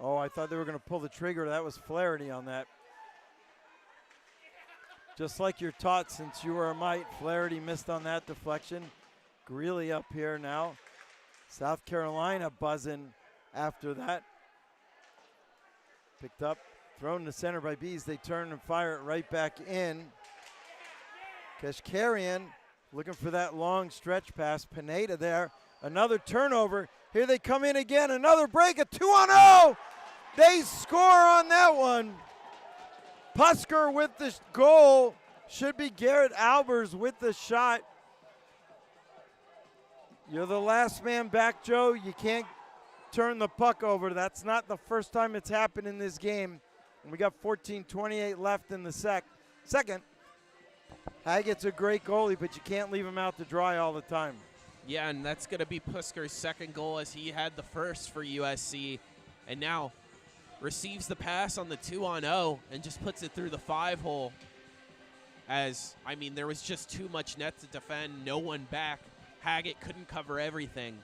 Oh, I thought they were going to pull the trigger. That was Flaherty on that. Just like you're taught since you were a mite, Flaherty missed on that deflection. Greeley up here now. South Carolina buzzing after that. Picked up, thrown to center by Bees. They turn and fire it right back in. Kashkarian looking for that long stretch pass. Pineda there. Another turnover. Here they come in again. Another break. A 2-on-0. They score on that one. Pusker with the goal. Should be Garrett Albers with the shot. You're the last man back, Joe. You can't turn the puck over. That's not the first time it's happened in this game. And we got 14:28 left in the second. Haggett's a great goalie, but you can't leave him out to dry all the time. Yeah, and that's going to be Pusker's second goal, as he had the first for USC. And now receives the pass on the 2-on-0 and just puts it through the 5-hole. As, I mean, there was just too much net to defend, no one back. Haggett couldn't cover everything.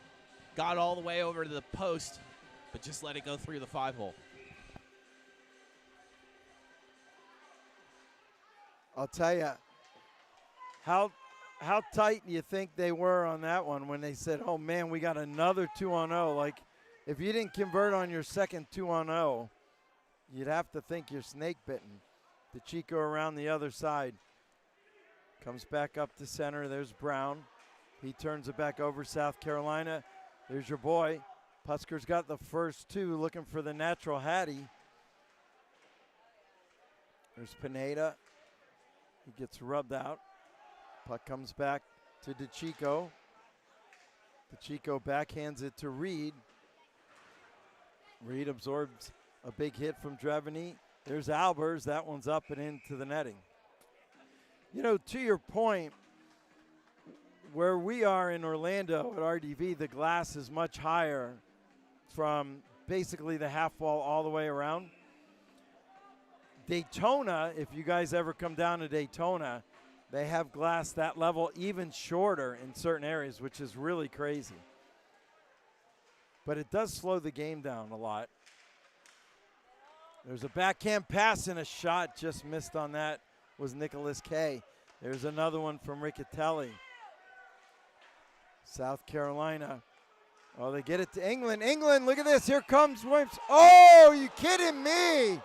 Got all the way over to the post, but just let it go through the 5-hole. I'll tell you, how tight do you think they were on that one when they said, oh, man, we got another 2-on-0? Like, if you didn't convert on your second 2-on-0, you'd have to think you're snake bitten. DeChico around the other side. Comes back up to center. There's Brown. He turns it back over. South Carolina. There's your boy. Pusker's got the first two, looking for the natural Hattie. There's Pineda. He gets rubbed out. Puck comes back to DeChico. DeChico backhands it to Reed. Reed absorbs a big hit from Dreveny. There's Albers. That one's up and into the netting. You know, to your point, where we are in Orlando at RDV, the glass is much higher from basically the half wall all the way around. Daytona, if you guys ever come down to Daytona, they have glass that level, even shorter in certain areas, which is really crazy. But it does slow the game down a lot. There's a backhand pass and a shot just missed on that was Nicholas Kay. There's another one from Riccatelli. South Carolina. Oh, they get it to England. England, look at this. Here comes Williams. Oh, are you kidding me?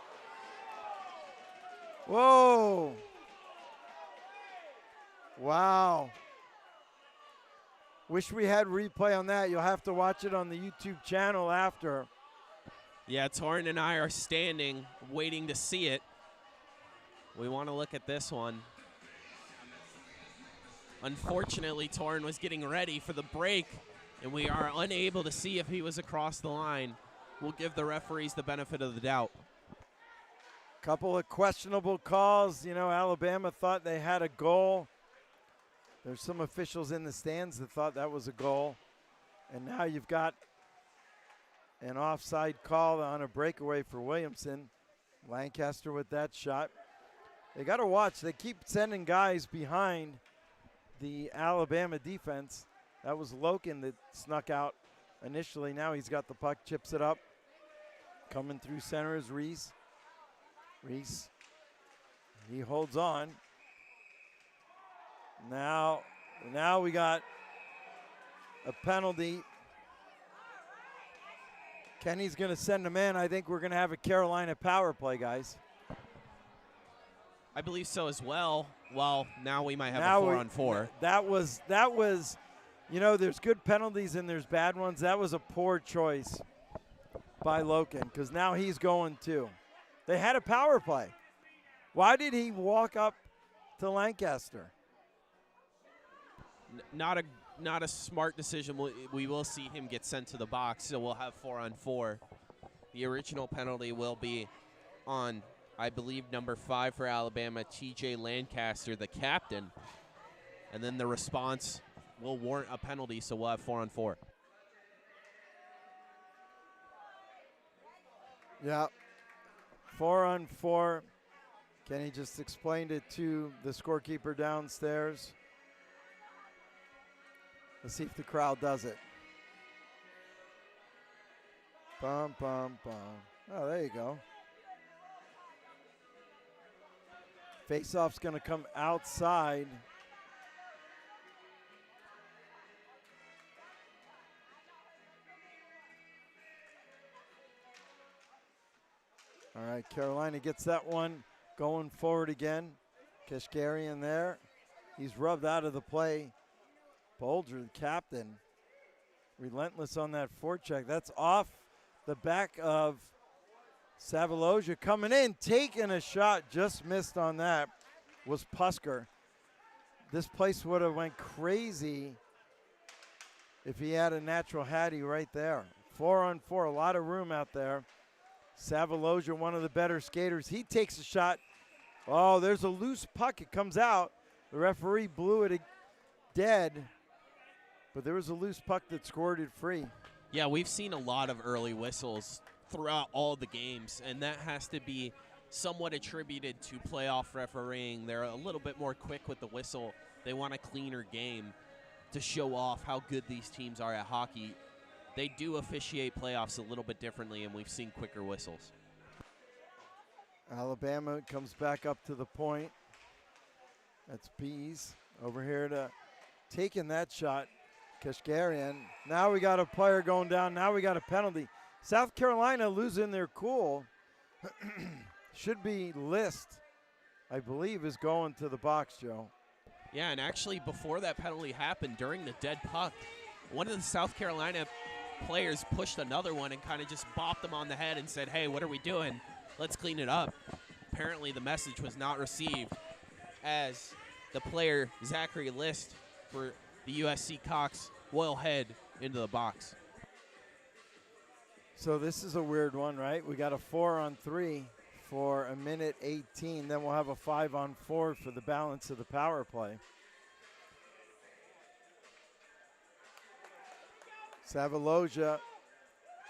Whoa. Wow. Wish we had replay on that. You'll have to watch it on the YouTube channel after. Yeah, Torrin and I are standing, waiting to see it. We want to look at this one. Unfortunately, Torrin was getting ready for the break, and we are unable to see if he was across the line. We'll give the referees the benefit of the doubt. Couple of questionable calls. You know, Alabama thought they had a goal. There's some officials in the stands that thought that was a goal. And now you've got an offside call on a breakaway for Williamson. Lancaster with that shot. They got to watch. They keep sending guys behind the Alabama defense. That was Loken that snuck out initially. Now he's got the puck, chips it up. Coming through center is Reese. Reese, he holds on. Now we got a penalty. Kenny's going to send him in. I think we're going to have a Carolina power play, guys. I believe so as well. Well, now we might have a 4-on-4. That was, you know, there's good penalties and there's bad ones. That was a poor choice by Loken because now he's going too. They had a power play. Why did he walk up to Lancaster? Not a smart decision. We will see him get sent to the box, so we'll have 4-on-4. The original penalty will be on, I believe, number 5 for Alabama, TJ Lancaster, the captain. And then the response will warrant a penalty, so we'll have 4-on-4. Yeah. 4-on-4. Kenny just explained it to the scorekeeper downstairs. Let's see if the crowd does it. Bum, bum, bum. Oh, there you go. Face-off's going to come outside. All right, Carolina gets that one going forward again. Kashgarian there. He's rubbed out of the play. Bolger, the captain, relentless on that forecheck. That's off the back of Savaloja coming in, taking a shot, just missed on that, was Pusker. This place would have went crazy if he had a natural Hattie right there. 4-on-4, a lot of room out there. Savaloja, one of the better skaters. He takes a shot. Oh, there's a loose puck. It comes out. The referee blew it dead, but there was a loose puck that scored it free. Yeah, we've seen a lot of early whistles throughout all the games, and that has to be somewhat attributed to playoff refereeing. They're a little bit more quick with the whistle. They want a cleaner game to show off how good these teams are at hockey. They do officiate playoffs a little bit differently, and we've seen quicker whistles. Alabama comes back up to the point. That's Bees over here to taking that shot. Kashgarian. Now we got a player going down. Now we got a penalty. South Carolina losing their cool. Should be List, I believe, is going to the box, Joe. Yeah, and actually before that penalty happened, during the dead puck, one of the South Carolina players pushed another one and kind of just bopped them on the head and said, hey, what are we doing? Let's clean it up. Apparently the message was not received as the player, Zachary List, for the USC Cox, will head into the box. So this is a weird one, right? We got a 4-on-3 for a minute 18. Then we'll have a 5-on-4 for the balance of the power play. Savaloja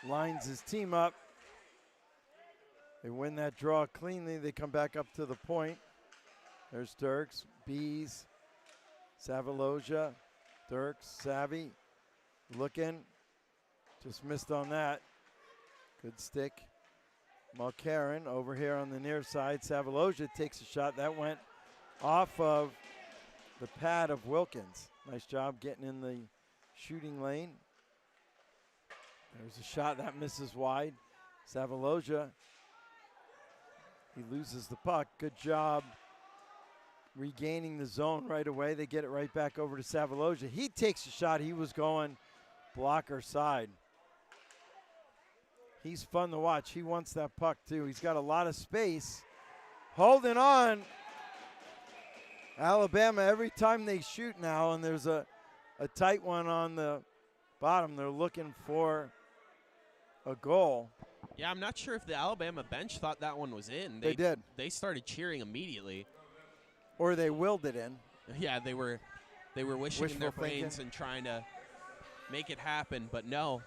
lines his team up. They win that draw cleanly. They come back up to the point. There's Dirks, Bees, Savaloja, Dirks, Savvy, looking. Just missed on that. Good stick. Mulcairn over here on the near side. Savaloja takes a shot. That went off of the pad of Wilkins. Nice job getting in the shooting lane. There's a shot that misses wide. Savaloja, he loses the puck. Good job regaining the zone right away. They get it right back over to Savaloja. He takes a shot. He was going blocker side. He's fun to watch. He wants that puck too. He's got a lot of space. Holding on. Alabama, every time they shoot now, and there's a tight one on the bottom, they're looking for a goal. Yeah, I'm not sure if the Alabama bench thought that one was in. They did. They started cheering immediately. Or they willed it in. Yeah, they were wishing in their Wishful brains thinking. and trying to make it happen, but no.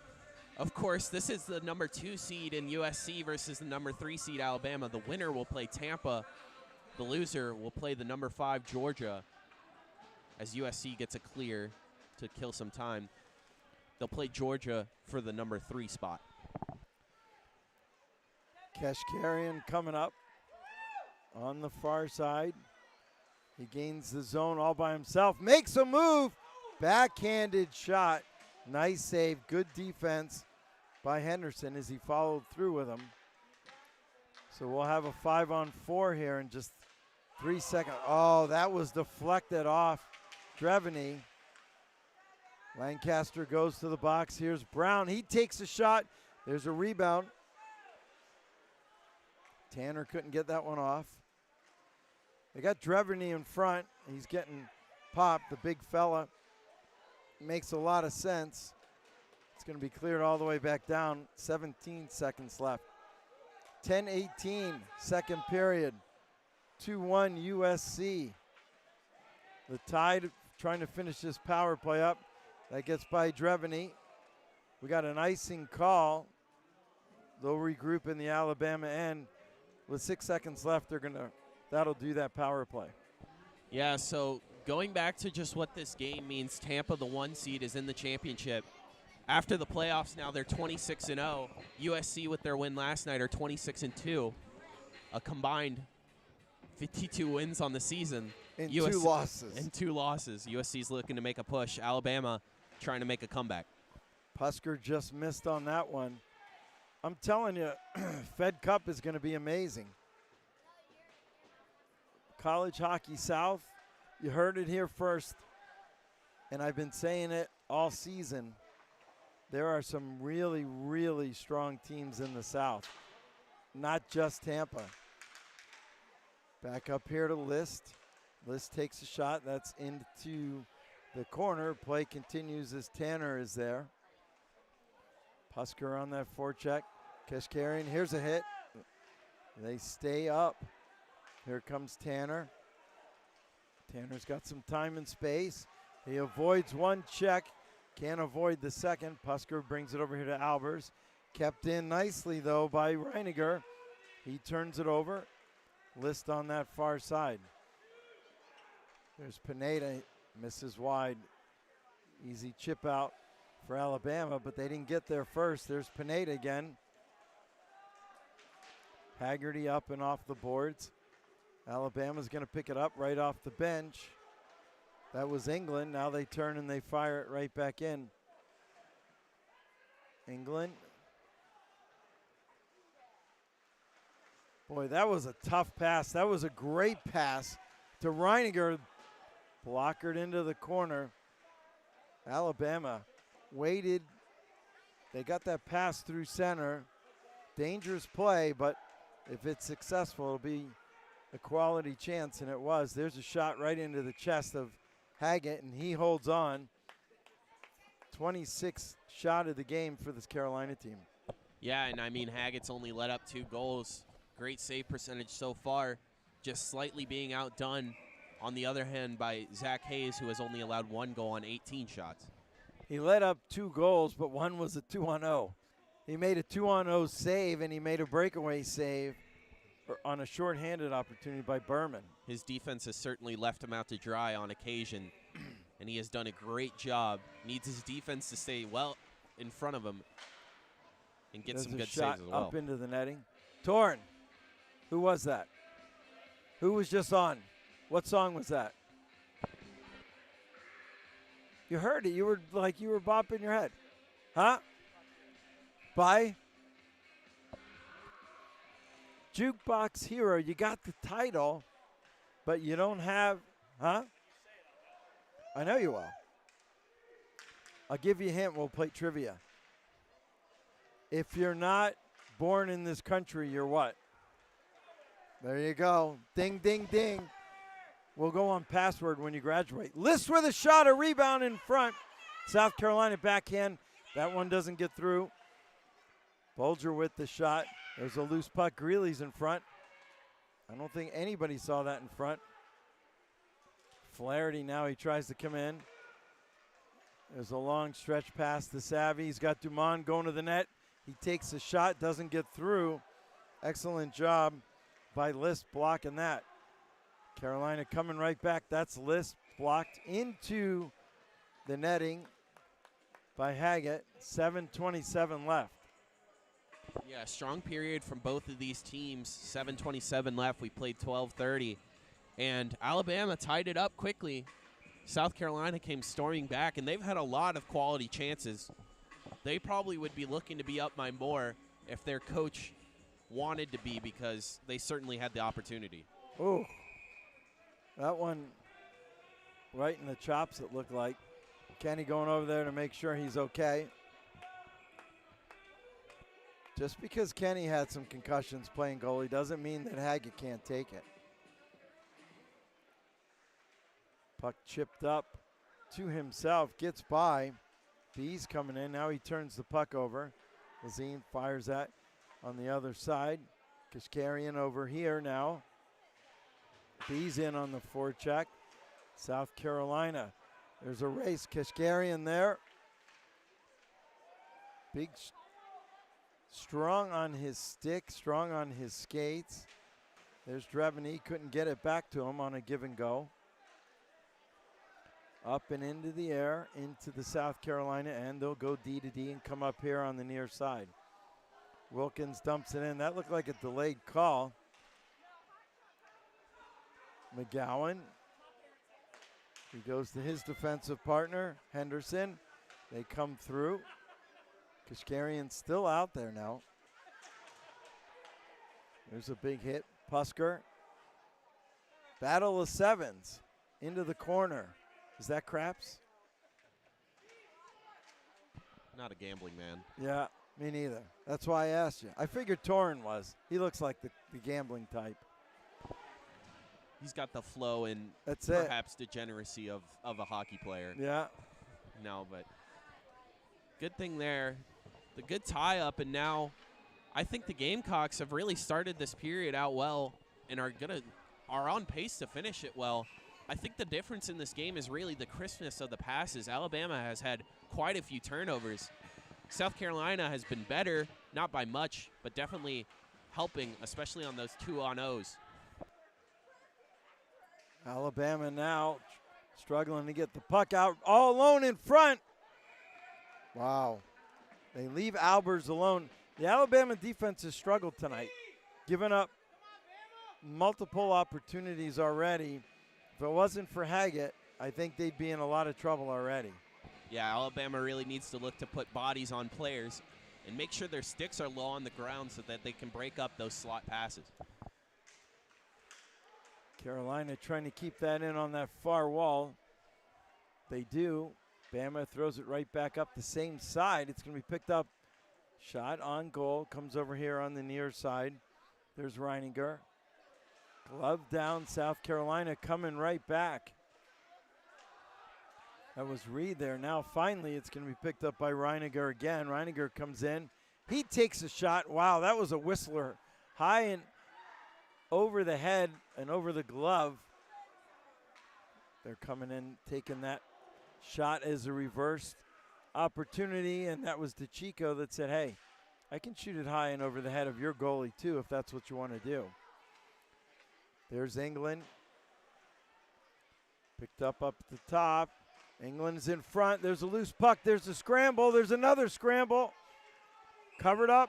Of course, this is the number 2 seed in USC versus the number 3 seed Alabama. The winner will play Tampa. The loser will play the number 5 Georgia as USC gets a clear to kill some time. They'll play Georgia for the number 3 spot. Kashgarian coming up on the far side. He gains the zone all by himself. Makes a move. Backhanded shot. Nice save. Good defense by Henderson as he followed through with him. So we'll have a 5-on-4 here in just 3 seconds. Oh, that was deflected off Dreveny. Lancaster goes to the box. Here's Brown. He takes a shot. There's a rebound. Tanner couldn't get that one off. They got Dreveny in front. He's getting popped, the big fella. Makes a lot of sense. It's going to be cleared all the way back down. 17 seconds left. 10-18, second period. 2-1 USC. The Tide trying to finish this power play up. That gets by Dreveny. We got an icing call. They'll regroup in the Alabama end. With 6 seconds left, that'll do that power play. Yeah, so going back to just what this game means, Tampa, the 1 seed, is in the championship. After the playoffs now, they're 26-0. USC, with their win last night, are 26-2. A combined 52 wins on the season. And 2 losses. And 2 losses. USC's looking to make a push. Alabama trying to make a comeback. Pusker just missed on that one. I'm telling you, Fed Cup is going to be amazing. College Hockey South, you heard it here first, and I've been saying it all season. There are some really, really strong teams in the South, not just Tampa. Back up here to List. List takes a shot. That's into the corner. Play continues as Tanner is there. Pusker on that forecheck. Keshkarian, here's a hit. They stay up. Here comes Tanner. Tanner's got some time and space. He avoids one check. Can't avoid the second. Pusker brings it over here to Albers. Kept in nicely, though, by Reiniger. He turns it over. List on that far side. There's Pineda. Misses wide. Easy chip out for Alabama, but they didn't get there first. There's Pineda again. Haggerty up and off the boards. Alabama's going to pick it up right off the bench. That was England. Now they turn and they fire it right back in. England. Boy, that was a tough pass. That was a great pass to Reiniger. Blockered into the corner. Alabama waited. They got that pass through center. Dangerous play, but if it's successful, it'll be a quality chance, and it was. There's a shot right into the chest of Haggett, and he holds on. 26th shot of the game for this Carolina team. Yeah, and I mean, Haggett's only let up 2 goals. Great save percentage so far, just slightly being outdone on the other hand by Zach Hayes, who has only allowed 1 goal on 18 shots. He let up 2 goals, but one was a 2-on-0. He made a 2-on-0 save, and he made a breakaway save on a shorthanded opportunity by Berman. His defense has certainly left him out to dry on occasion, and he has done a great job. Needs his defense to stay well in front of him and get some good saves as well. Up into the netting. Torn. Who was that? Who was just on? What song was that? You heard it. You were bopping your head. Huh? By Jukebox Hero. You got the title, but you don't have, huh? I know you will. I'll give you a hint. We'll play trivia. If you're not born in this country, you're what? There you go. Ding, ding, ding. We'll go on password when you graduate. List with a shot, a rebound in front. South Carolina backhand. That one doesn't get through. Bulger with the shot. There's a loose puck. Greeley's in front. I don't think anybody saw that in front. Flaherty now, he tries to come in. There's a long stretch pass to Savvy. He's got Dumont going to the net. He takes a shot, doesn't get through. Excellent job by List blocking that. Carolina coming right back. That's List blocked into the netting by Haggett. 7:27 left. Yeah, strong period from both of these teams. 7:27 left. We played 12:30. And Alabama tied it up quickly. South Carolina came storming back, and they've had a lot of quality chances. They probably would be looking to be up by more if their coach wanted to be, because they certainly had the opportunity. Ooh. That one right in the chops, it looked like. Kenny going over there to make sure he's okay. Just because Kenny had some concussions playing goalie doesn't mean that Haggett can't take it. Puck chipped up to himself, gets by. B's coming in. Now he turns the puck over. Lazine fires that on the other side. Kashkarian over here now. B's in on the forecheck. South Carolina. There's a race. Kashkarian there. Big, strong on his stick, strong on his skates. There's Dreveny. Couldn't get it back to him on a give and go. Up and into the air, into the South Carolina end. They'll go D to D and come up here on the near side. Wilkins dumps it in. That looked like a delayed call. McGowan. He goes to his defensive partner, Henderson. They come through. Kashkarian's still out there now. There's a big hit. Pusker. Battle of sevens. Into the corner. Is that craps? Not a gambling man. Yeah, me neither. That's why I asked you. I figured Torrin was. He looks like the gambling type. He's got the flow and That's perhaps degeneracy of a hockey player. Yeah. No, but good thing there. The good tie-up, and now I think the Gamecocks have really started this period out well and are on pace to finish it well. I think the difference in this game is really the crispness of the passes. Alabama has had quite a few turnovers. South Carolina has been better, not by much, but definitely helping, especially on those 2-on-0s. Alabama now struggling to get the puck out, all alone in front. Wow. They leave Albers alone. The Alabama defense has struggled tonight, giving up multiple opportunities already. If it wasn't for Haggett, I think they'd be in a lot of trouble already. Yeah, Alabama really needs to look to put bodies on players and make sure their sticks are low on the ground so that they can break up those slot passes. Carolina trying to keep that in on that far wall. They do. Bama throws it right back up the same side. It's going to be picked up. Shot on goal. Comes over here on the near side. There's Reininger. Glove down. South Carolina coming right back. That was Reed there. Now finally it's going to be picked up by Reininger again. Reininger comes in. He takes a shot. Wow, that was a whistler. High and over the head and over the glove. They're coming in, taking that shot as a reversed opportunity, and that was DeChico that said, hey, I can shoot it high and over the head of your goalie too if that's what you want to do. There's England. Picked up at the top. England's in front. There's a loose puck. There's a scramble. There's another scramble. Covered up.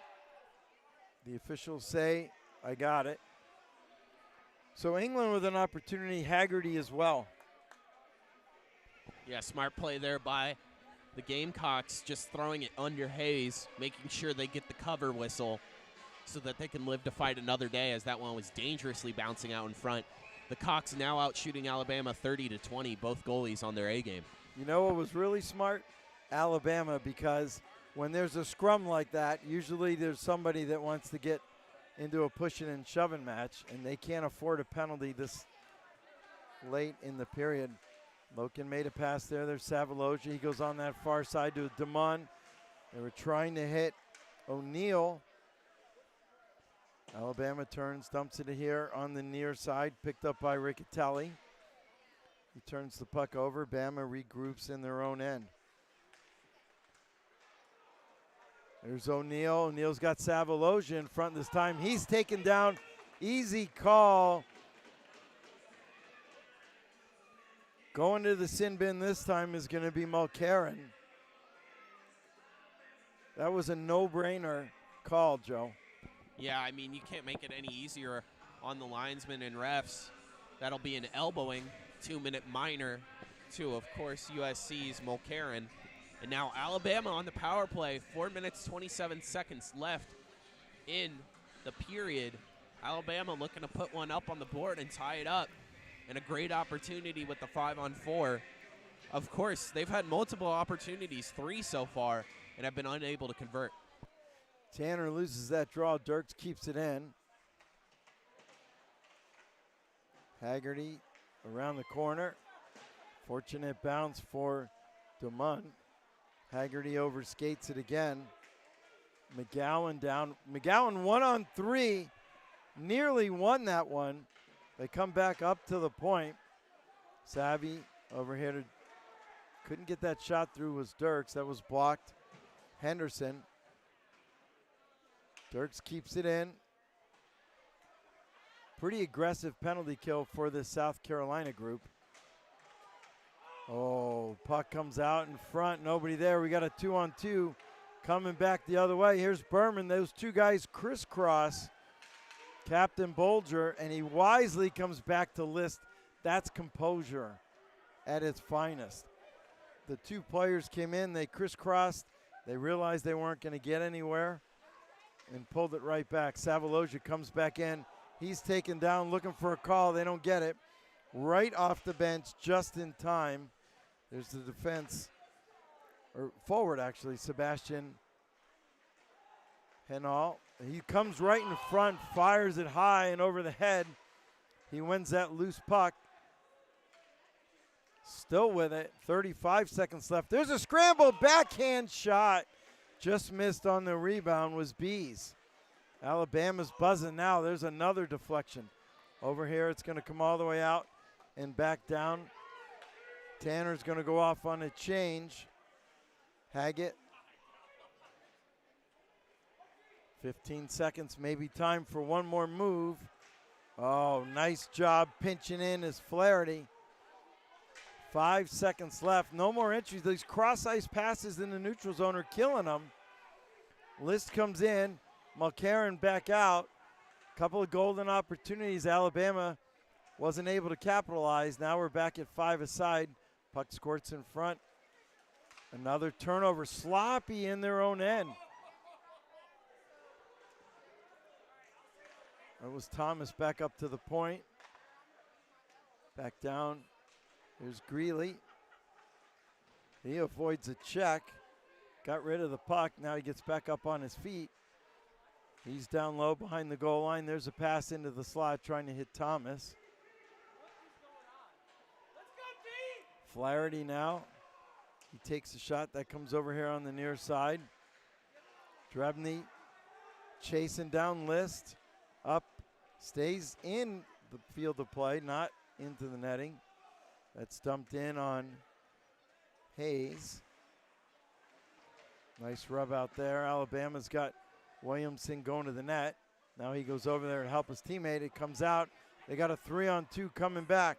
The officials say, I got it. So England with an opportunity, Haggerty as well. Yeah, smart play there by the Gamecocks, just throwing it under Hayes, making sure they get the cover whistle so that they can live to fight another day, as that one was dangerously bouncing out in front. The Cocks now out shooting Alabama 30-20, both goalies on their A game. You know what was really smart? Alabama, because when there's a scrum like that, usually there's somebody that wants to get into a pushing and shoving match, and they can't afford a penalty this late in the period. Loken made a pass there. There's Savaloja. He goes on that far side to DeMond. They were trying to hit O'Neal. Alabama turns, dumps it here on the near side, picked up by Riccatelli. He turns the puck over. Bama regroups in their own end. There's O'Neal. O'Neal's got Savaloja in front this time. He's taken down. Easy call. Going to the sin bin this time is going to be Mulcairn. That was a no-brainer call, Joe. Yeah, I mean, you can't make it any easier on the linesmen and refs. That'll be an elbowing, 2-minute minor to, of course, USC's Mulcairn. And now Alabama on the power play, 4 minutes, 27 seconds left in the period. Alabama looking to put one up on the board and tie it up. And a great opportunity with the 5-on-4. Of course, they've had multiple opportunities, 3 so far, and have been unable to convert. Tanner loses that draw. Dirks keeps it in. Haggerty around the corner. Fortunate bounce for DeMond. Haggerty overskates it again. McGowan down. McGowan 1-on-3. Nearly won that one. They come back up to the point. Savvy over here. Couldn't get that shot through was Dirks. That was blocked. Henderson. Dirks keeps it in. Pretty aggressive penalty kill for the South Carolina group. Oh, puck comes out in front. Nobody there. We got a 2-on-2 coming back the other way. Here's Berman. Those two guys crisscross. Captain Bolger, and he wisely comes back to list. That's composure at its finest. The two players came in. They crisscrossed. They realized they weren't going to get anywhere and pulled it right back. Savaloja comes back in. He's taken down, looking for a call. They don't get it. Right off the bench, just in time. There's the defense, or forward actually, Sebastian Henall. He comes right in front, fires it high and over the head. He wins that loose puck. Still with it, 35 seconds left. There's a scramble, backhand shot. Just missed on the rebound was Bees. Alabama's buzzing now. There's another deflection. Over here, it's going to come all the way out and back down. Tanner's going to go off on a change. Haggett. 15 seconds, maybe time for one more move. Oh, nice job pinching in is Flaherty. 5 seconds left, no more entries. These cross-ice passes in the neutral zone are killing them. List comes in, Mulcairn back out. Couple of golden opportunities. Alabama wasn't able to capitalize. Now we're back at 5 aside. Puck squirts in front. Another turnover, sloppy in their own end. It was Thomas back up to the point. Back down. Here's Greeley. He avoids a check. Got rid of the puck. Now he gets back up on his feet. He's down low behind the goal line. There's a pass into the slot trying to hit Thomas. Flaherty now. He takes a shot that comes over here on the near side. Drebny chasing down List. Up, stays in the field of play, not into the netting. That's dumped in on Hayes. Nice rub out there. Alabama's got Williamson going to the net. Now he goes over there to help his teammate. It comes out. They got a 3-on-2 coming back.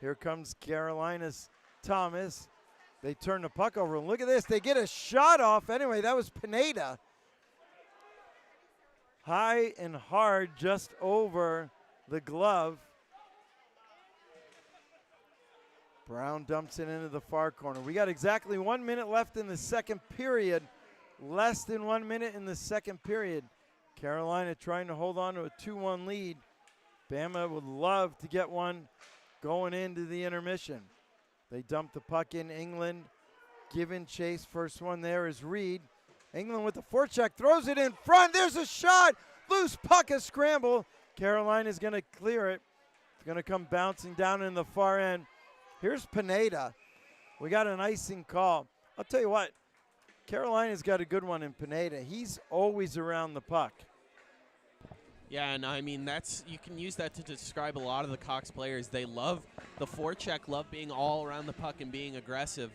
Here comes Carolina's Thomas. They turn the puck over. Look at this. They get a shot off. Anyway, that was Pineda. High and hard just over the glove. Brown dumps it into the far corner. We got exactly 1 minute left in the second period. Less than 1 minute in the second period. Carolina trying to hold on to a 2-1 lead. Bama would love to get one going into the intermission. They dump the puck in. England giving chase. First one there is Reed. England with the forecheck, throws it in front. There's a shot. Loose puck, a scramble. Carolina's going to clear it. It's going to come bouncing down in the far end. Here's Pineda. We got an icing call. I'll tell you what, Carolina's got a good one in Pineda. He's always around the puck. Yeah, and I mean, you can use that to describe a lot of the Cox players. They love the forecheck, love being all around the puck and being aggressive.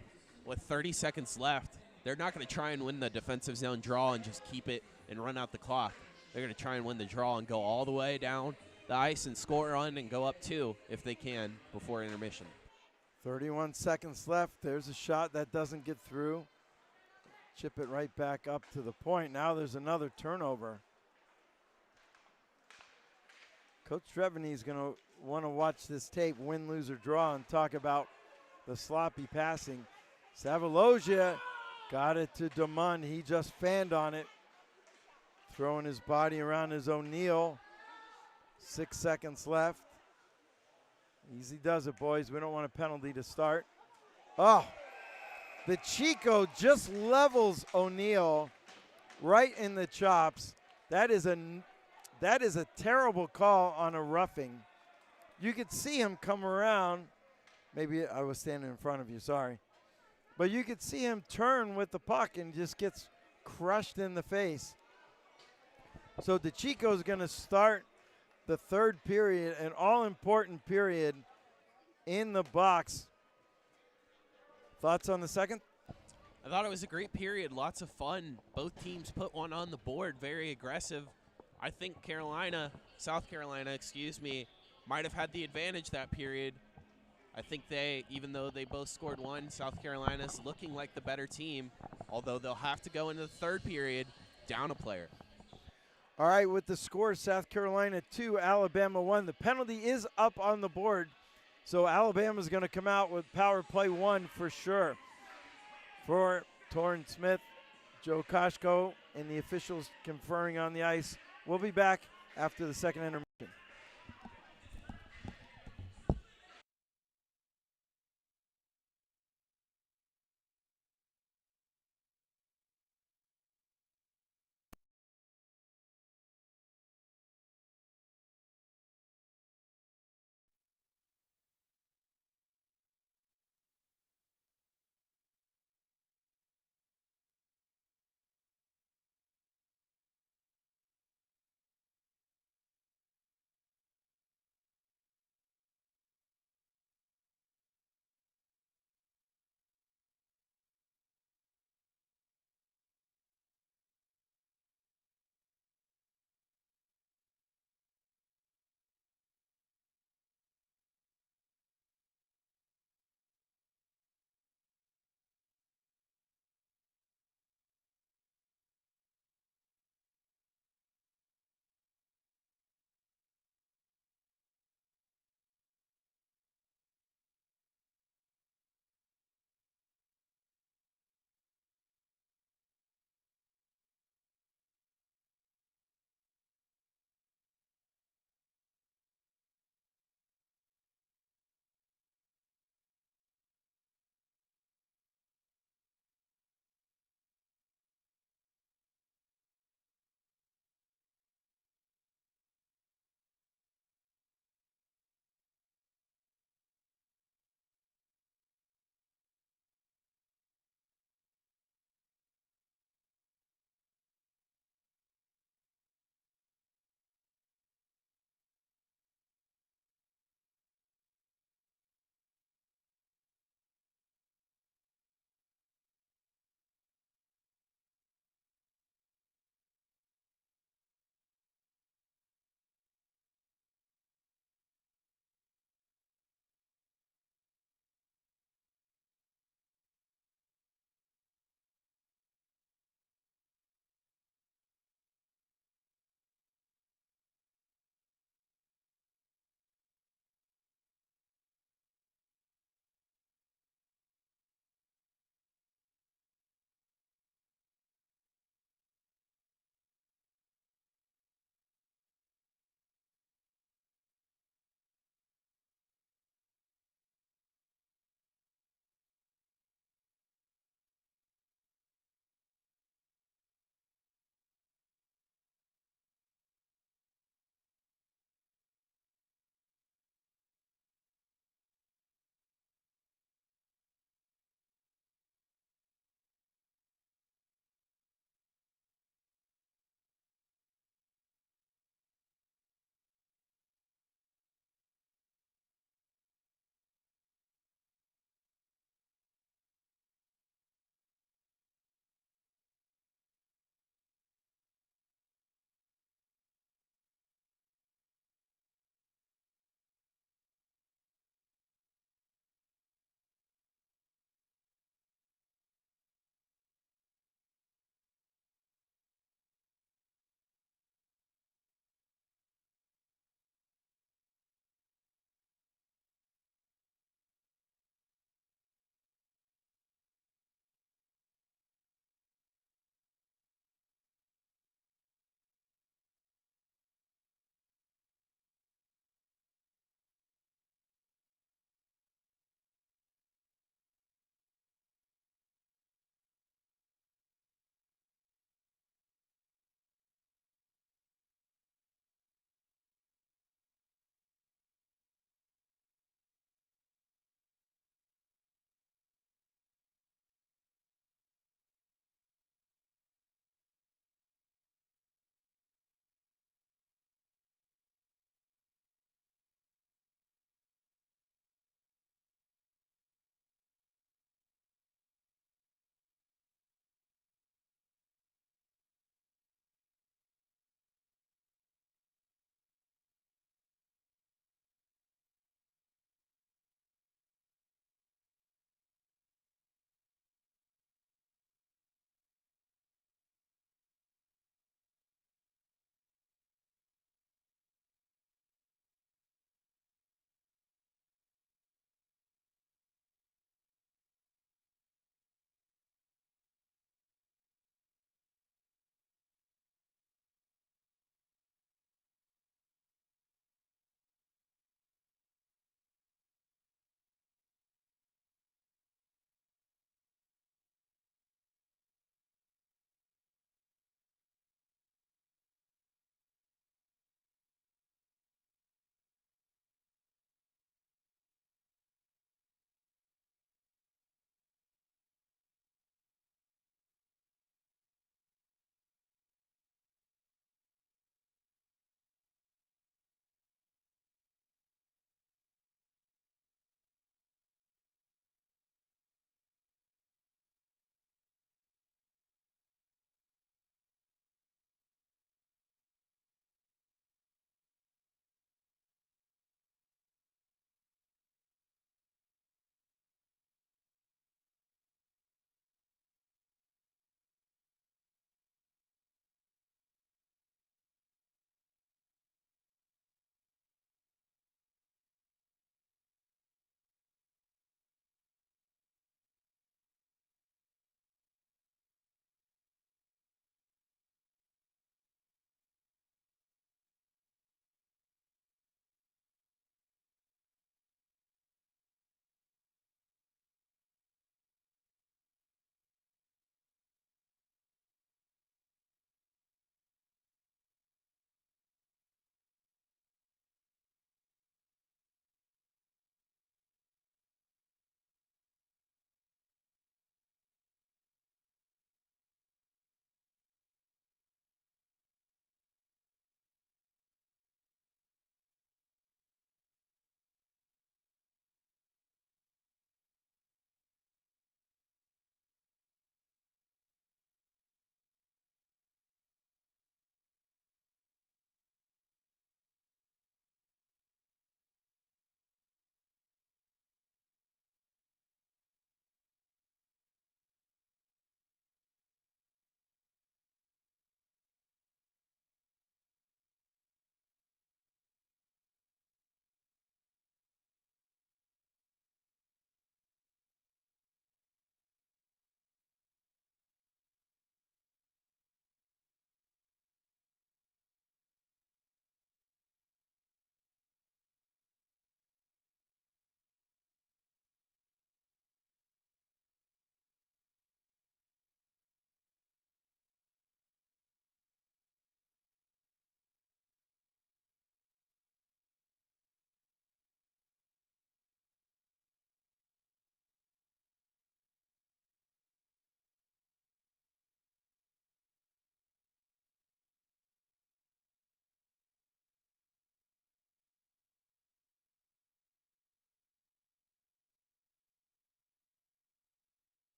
With 30 seconds left, they're not going to try and win the defensive zone draw and just keep it and run out the clock. They're going to try and win the draw and go all the way down the ice and score on and go up 2 if they can before intermission. 31 seconds left. There's a shot that doesn't get through. Chip it right back up to the point. Now there's another turnover. Coach Trevany is going to want to watch this tape, win, lose, or draw, and talk about the sloppy passing. Savalogia got it to DeMund. He just fanned on it. Throwing his body around his O'Neal. 6 seconds left. Easy does it, boys. We don't want a penalty to start. Oh, the Chico just levels O'Neal right in the chops. That is a terrible call on a roughing. You could see him come around. Maybe I was standing in front of you, sorry. But you could see him turn with the puck and just gets crushed in the face. So DeChico's going to start the third period, an all-important period in the box. Thoughts on the second? I thought it was a great period, lots of fun. Both teams put one on the board, very aggressive. I think South Carolina, might have had the advantage that period. I think even though they both scored one, South Carolina's looking like the better team, although they'll have to go into the third period down a player. All right, with the score, South Carolina 2, Alabama 1. The penalty is up on the board, so Alabama's going to come out with power play 1 for sure. For Torrin Smith, Joe Koshko, and the officials conferring on the ice. We'll be back after the second intermission.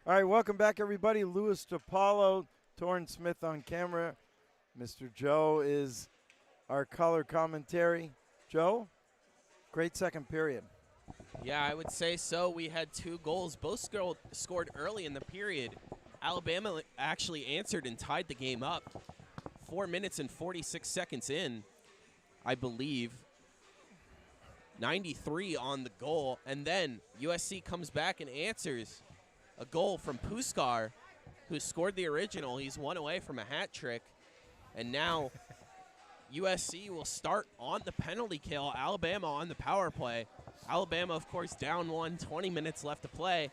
All right, welcome back, everybody. Louis DiPaolo, Torrin Smith on camera. Mr. Joe is our color commentary. Joe, great second period. Yeah, I would say so. We had 2 goals. Both scored early in the period. Alabama actually answered and tied the game up. 4 minutes and 46 seconds in, I believe. 93 on the goal. And then USC comes back and answers a goal from Puskar, who scored the original. He's 1 away from a hat trick. And now USC will start on the penalty kill. Alabama on the power play. Alabama, of course, down 1, 20 minutes left to play.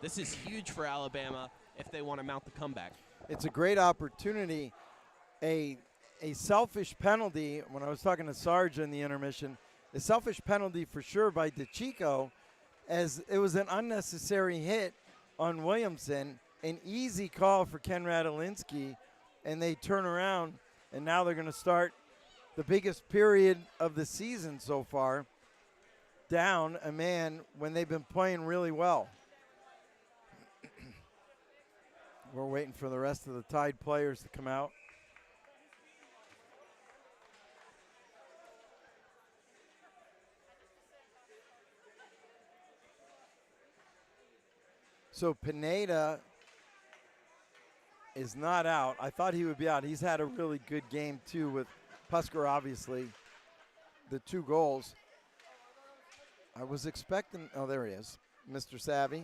This is huge for Alabama if they want to mount the comeback. It's a great opportunity. A selfish penalty, when I was talking to Sarge in the intermission, a selfish penalty for sure by DeChico, as it was an unnecessary hit on Williamson, an easy call for Ken Radolinski, and they turn around, and now they're going to start the biggest period of the season so far, down a man when they've been playing really well. We're waiting for the rest of the Tide players to come out. So Pineda is not out. I thought he would be out. He's had a really good game, too, with Puskar, obviously, the 2 goals. I was expecting, oh, there he is, Mr. Savvy.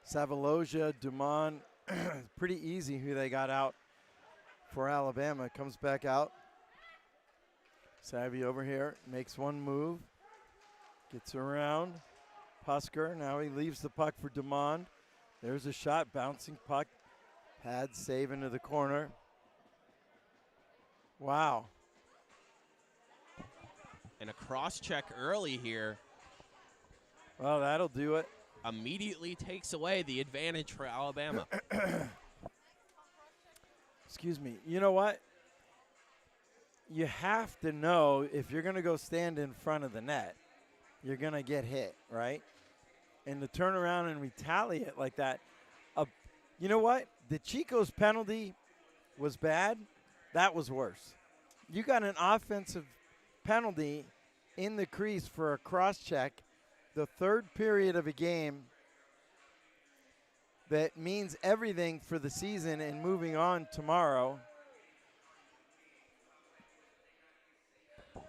Savaloja, Dumont, pretty easy who they got out for Alabama. Comes back out. Savvy over here, makes 1 move, gets around. Puskar, now he leaves the puck for Dumont. There's a shot, bouncing puck. Pad save into the corner. Wow. And a cross-check early here. Well, that'll do it. Immediately takes away the advantage for Alabama. Excuse me. You know what? You have to know if you're going to go stand in front of the net, you're going to get hit, right? And to turn around and retaliate like that. You know what? DeChico's penalty was bad. That was worse. You got an offensive penalty in the crease for a cross-check, the 3rd period of a game that means everything for the season and moving on tomorrow.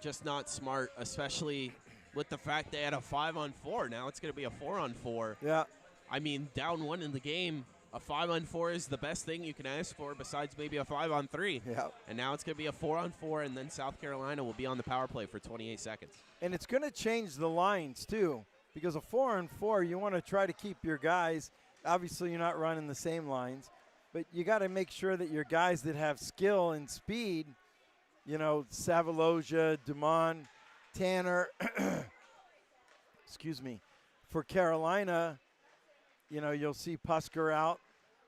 Just not smart, especially with the fact they had a 5-on-4. Now it's going to be a 4-on-4. Yeah. I mean, down 1 in the game, a 5-on-4 is the best thing you can ask for besides maybe a 5-on-3. Yeah. And now it's going to be a 4-on-4, and then South Carolina will be on the power play for 28 seconds. And it's going to change the lines, too, because a 4-on-4, you want to try to keep your guys. Obviously, you're not running the same lines, but you got to make sure that your guys that have skill and speed, you know, Savaloja, Dumont, Tanner, excuse me, for Carolina, you know, you'll see Puskar out.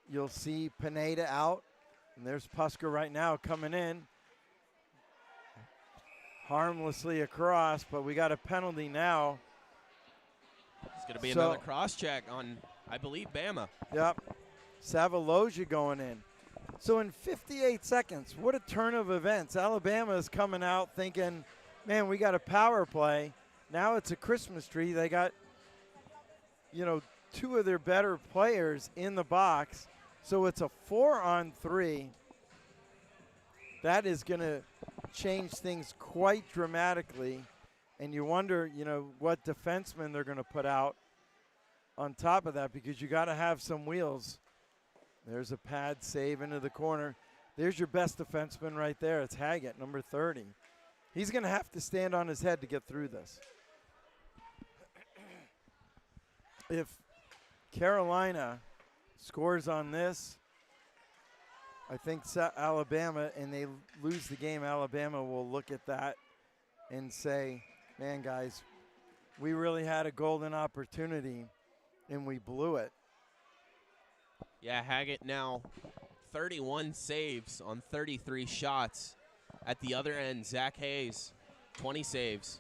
You'll see Pineda out. And there's Puskar right now coming in. Harmlessly across, but we got a penalty now. It's going to be another cross-check on, I believe, Bama. Yep. Savaloja going in. So in 58 seconds, what a turn of events. Alabama is coming out thinking, man, we got a power play. Now it's a Christmas tree. They got, you know, 2 of their better players in the box. So it's a 4-on-3. That is going to change things quite dramatically. And you wonder, you know, what defensemen they're going to put out on top of that, because you got to have some wheels. There's a pad save into the corner. There's your best defenseman right there. It's Haggett, number 30. He's going to have to stand on his head to get through this. If Carolina scores on this, I think Alabama, and they lose the game, Alabama will look at that and say, man, guys, we really had a golden opportunity, and we blew it. Yeah, Haggett now 31 saves on 33 shots. At the other end, Zach Hayes, 20 saves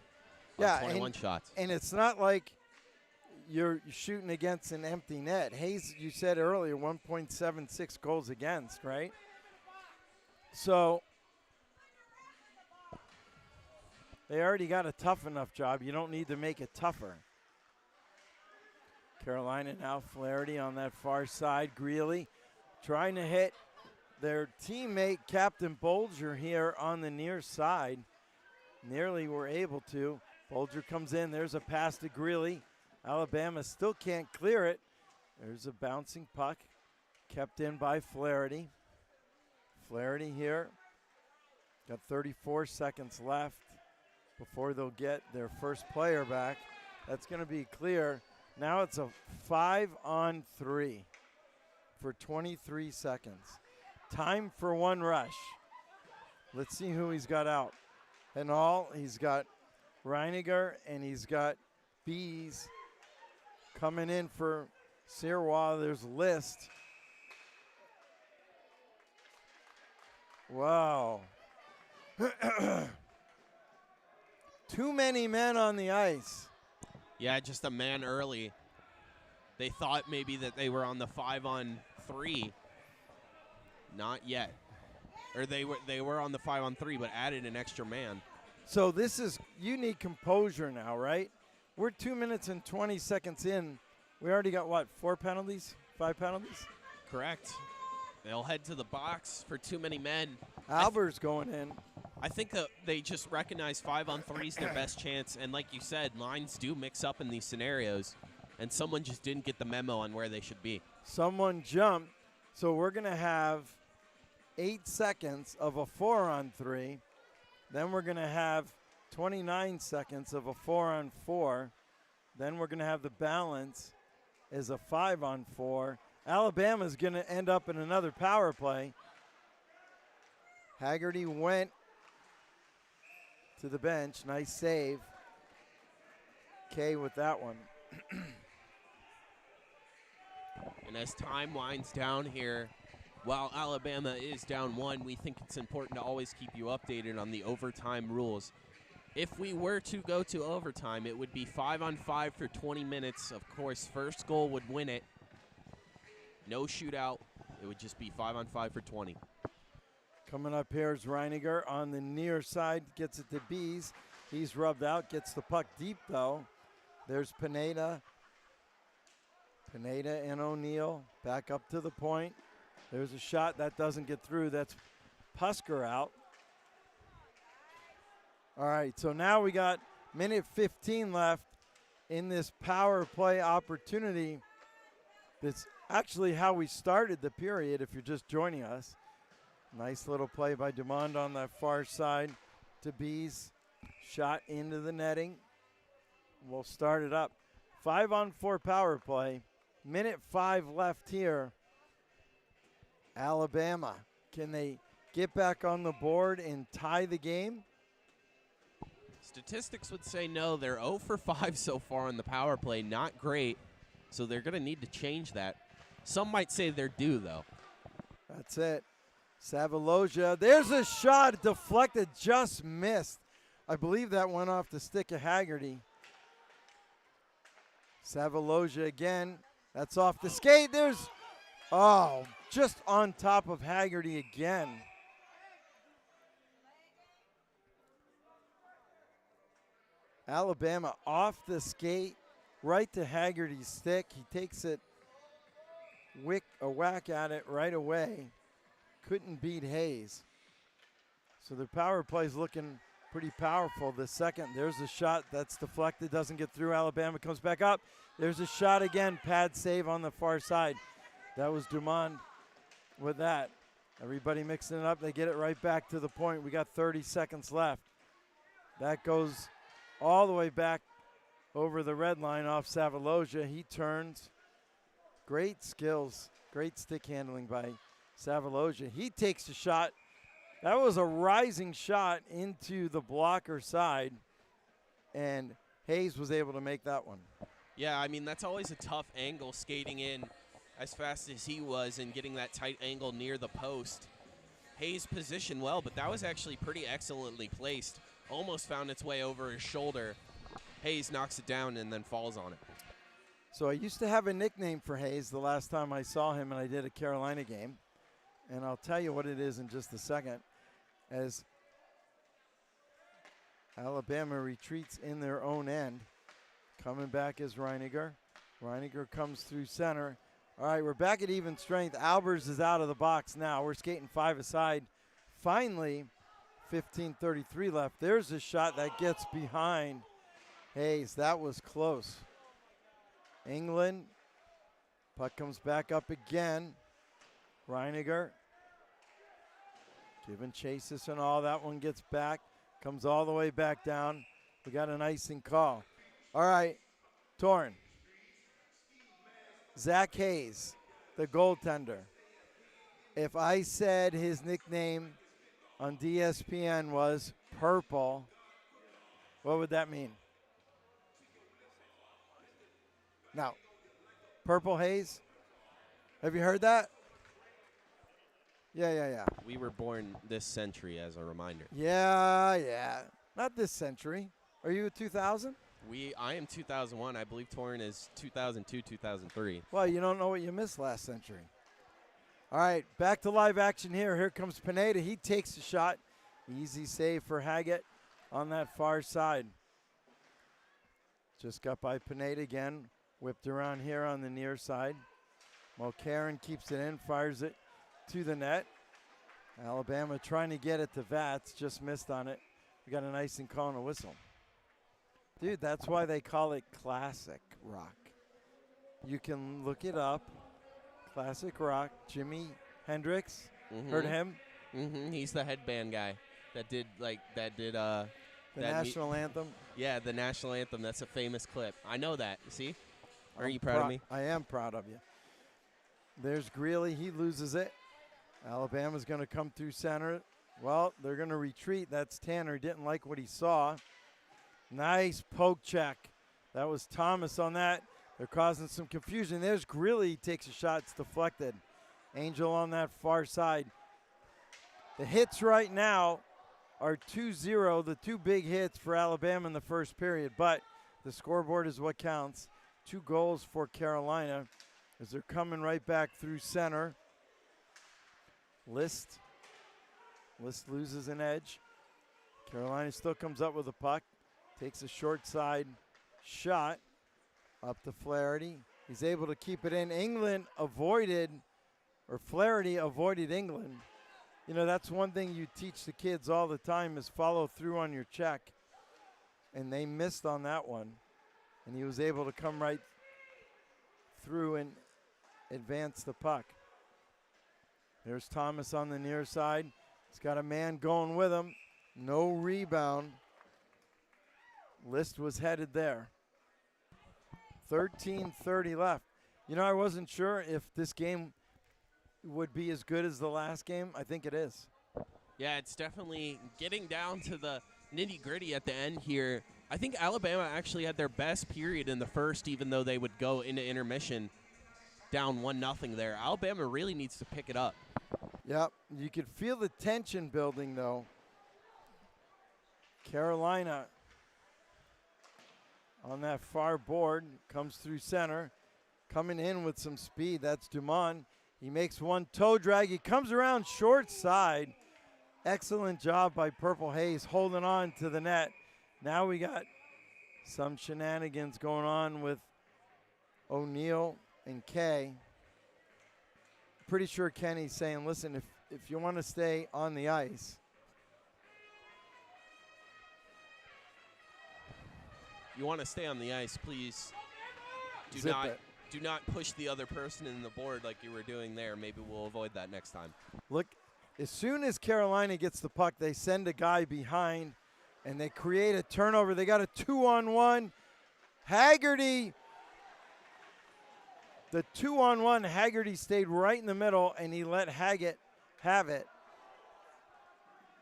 on 21 shots. And it's not like, you're shooting against an empty net. Hayes, you said earlier, 1.76 goals against, right? So they already got a tough enough job. You don't need to make it tougher. Carolina now, Flaherty on that far side. Greeley trying to hit their teammate, Captain Bolger, here on the near side. Nearly were able to. Bolger comes in. There's a pass to Greeley. Alabama still can't clear it. There's a bouncing puck kept in by Flaherty. Flaherty here. Got 34 seconds left before they'll get their first player back. That's going to be clear. Now it's a 5-on-3 for 23 seconds. Time for one rush. Let's see who he's got out. And all, he's got Reiniger and he's got Bees coming in for Sirois. There's List. Wow. Too many men on the ice. Yeah, just a man early. They thought maybe that they were on the 5-on-3. Not yet. Or they were on the 5-on-3, but added an extra man. So this is, you need composure now, right? We're 2 minutes and 20 seconds in. We already got, what, 4 penalties? 5 penalties? Correct. They'll head to the box for too many men. Alber's going in. I think that they just recognize 5-on-3 is their best chance. And like you said, lines do mix up in these scenarios. And someone just didn't get the memo on where they should be. Someone jumped. So we're going to have 8 seconds of a 4-on-3. Then we're going to have 29 seconds of a 4-on-4. Then we're going to have the balance as a 5-on-4. Alabama's going to end up in another power play. Haggerty went to the bench. Nice save. Kay with that one. And as time winds down here, while Alabama is down 1, we think it's important to always keep you updated on the overtime rules. If we were to go to overtime, it would be 5-on-5 for 20 minutes. Of course, first goal would win it. No shootout. It would just be 5-on-5 for 20. Coming up here is Reiniger on the near side. Gets it to Bees. He's rubbed out. Gets the puck deep, though. There's Pineda. Pineda and O'Neill back up to the point. There's a shot that doesn't get through. That's Pusker out. All right, so now we got minute 15 left in this power play opportunity. That's actually how we started the period if you're just joining us. Nice little play by Dumond on that far side to Bees. Shot into the netting. We'll start it up. 5-on-4 power play. Minute 5 left here. Alabama, can they get back on the board and tie the game? Statistics would say no. They're 0 for 5 so far on the power play. Not great. So they're going to need to change that. Some might say they're due, though. That's it. Savaloja. There's a shot deflected, just missed. I believe that went off the stick of Haggerty. Savaloja again. That's off the skate. There's, oh, just on top of Haggerty again. Alabama off the skate, right to Haggerty's stick. He takes it, a whack at it right away. Couldn't beat Hayes. So their power play's looking pretty powerful. The second, there's a shot that's deflected, doesn't get through. Alabama comes back up. There's a shot again, pad save on the far side. That was Dumond with that. Everybody mixing it up. They get it right back to the point. We got 30 seconds left. That goes all the way back over the red line off Savaloja. He turns. Great skills, great stick handling by Savaloja. He takes a shot. That was a rising shot into the blocker side, and Hayes was able to make that one. Yeah, I mean, that's always a tough angle, skating in as fast as he was and getting that tight angle near the post. Hayes positioned well, but that was actually pretty excellently placed. Almost found its way over his shoulder. Hayes knocks it down and then falls on it. So I used to have a nickname for Hayes the last time I saw him and I did a Carolina game. And I'll tell you what it is in just a second. As Alabama retreats in their own end. Coming back is Reiniger. Reiniger comes through center. All right, we're back at even strength. Albers is out of the box now. We're skating 5 aside. Finally, 15:33 left. There's a shot that gets behind Hayes. That was close. England. Puck comes back up again. Reiniger. Giving chases and all. That one gets back. Comes all the way back down. We got an icing call. All right, Torn. Zach Hayes, the goaltender. If I said his nickname on DSPN was Purple, what would that mean? Now, Purple Hayes? Have you heard that? Yeah. We were born this century, as a reminder. Yeah. Not this century. Are you a 2000? I am 2001. I believe Torrin is 2002, 2003. Well, you don't know what you missed last century. All right, back to live action here. Here comes Pineda. He takes the shot. Easy save for Haggett on that far side. Just got by Pineda again. Whipped around here on the near side. Mulcairn keeps it in, fires it to the net. Alabama trying to get it to Vats. Just missed on it. We got an icing call and a whistle. Dude, that's why they call it classic rock. You can look it up. Classic rock. Jimi Hendrix. Heard of him? He's the headband guy that did The national anthem. Yeah, the national anthem. That's a famous clip. I know that. See? Are you proud of me? I am proud of you. There's Greeley. He loses it. Alabama's going to come through center. Well, they're going to retreat. That's Tanner. Didn't like what he saw. Nice poke check. That was Thomas on that. They're causing some confusion. There's Greeley. He takes a shot. It's deflected. Angel on that far side. The hits right now are 2-0, the 2 big hits for Alabama in the first period. But the scoreboard is what counts. 2 goals for Carolina as they're coming right back through center. List loses an edge. Carolina still comes up with a puck. Takes a short side shot up to Flaherty. He's able to keep it in. Flaherty avoided England. You know, that's one thing you teach the kids all the time is follow through on your check. And they missed on that one. And he was able to come right through and advance the puck. There's Thomas on the near side. He's got a man going with him. No rebound. List was headed there. 13:30 left. You know, I wasn't sure if this game would be as good as the last game. I think it is. Yeah, it's definitely getting down to the nitty-gritty at the end here. I think Alabama actually had their best period in the first, even though they would go into intermission down 1-0 there. Alabama really needs to pick it up. Yep, you could feel the tension building, though. Carolina on that far board comes through center. Coming in with some speed, that's Dumont. He makes one toe drag. He comes around short side. Excellent job by Purple Hayes holding on to the net. Now we got some shenanigans going on with O'Neal and Kay. Pretty sure Kenny's saying, listen, if you want to stay on the ice, you want to stay on the ice, please do not push the other person in the board like you were doing there. Maybe we'll avoid that next time. Look, as soon as Carolina gets the puck, they send a guy behind, and they create a turnover. They got a 2-on-1. Haggerty, the 2-on-1, Haggerty stayed right in the middle, and he let Haggett have it.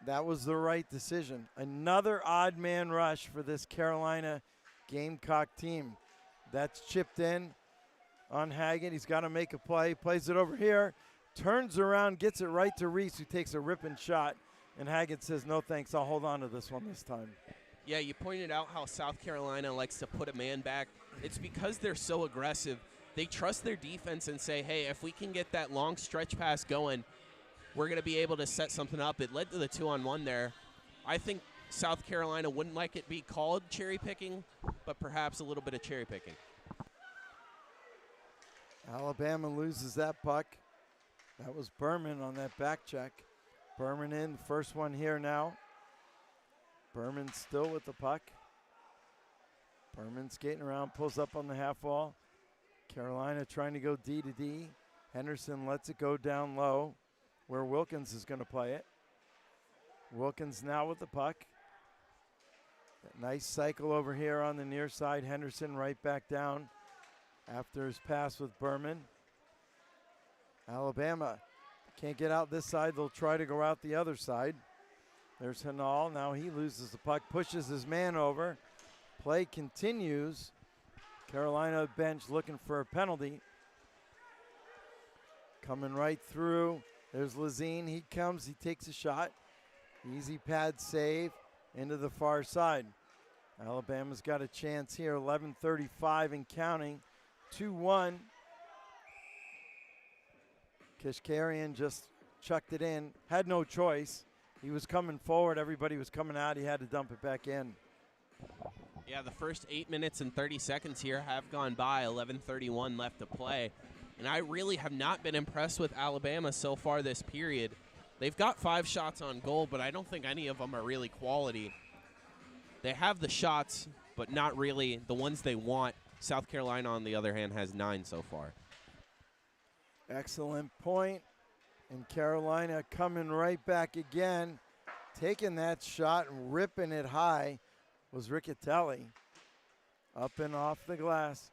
That was the right decision. Another odd man rush for this Carolina Gamecock team. That's chipped in on Haggett. He's got to make a play. Plays it over here. Turns around, gets it right to Reese, who takes a ripping shot. And Haggett says, no thanks, I'll hold on to this one this time. Yeah, you pointed out how South Carolina likes to put a man back It's because they're so aggressive. They trust their defense and say, hey, if we can get that long stretch pass going, we're going to be able to set something up. It led to the 2-on-1 there. I think South Carolina wouldn't like it be called cherry picking, but perhaps a little bit of cherry picking. Alabama loses that puck. That was Berman on that back check. Berman in, the first one here now. Berman still with the puck. Berman skating around, pulls up on the half wall. Carolina trying to go D to D. Henderson lets it go down low where Wilkins is going to play it. Wilkins now with the puck. Nice cycle over here on the near side. Henderson right back down after his pass with Berman. Alabama can't get out this side. They'll try to go out the other side. There's Hanal. Now he loses the puck, pushes his man over. Play continues. Carolina bench looking for a penalty. Coming right through. There's Lazine. He comes. He takes a shot. Easy pad save into the far side. Alabama's got a chance here. 11:35 and counting. 2-1. Kishkarian just chucked it in. Had no choice. He was coming forward. Everybody was coming out. He had to dump it back in. Yeah, the first 8 minutes and 30 seconds here have gone by. 11:31 left to play. And I really have not been impressed with Alabama so far this period. They've got 5 shots on goal, but I don't think any of them are really quality. They have the shots, but not really the ones they want. South Carolina, on the other hand, has 9 so far. Excellent point. And Carolina coming right back again. Taking that shot and ripping it high was Riccatelli. Up and off the glass.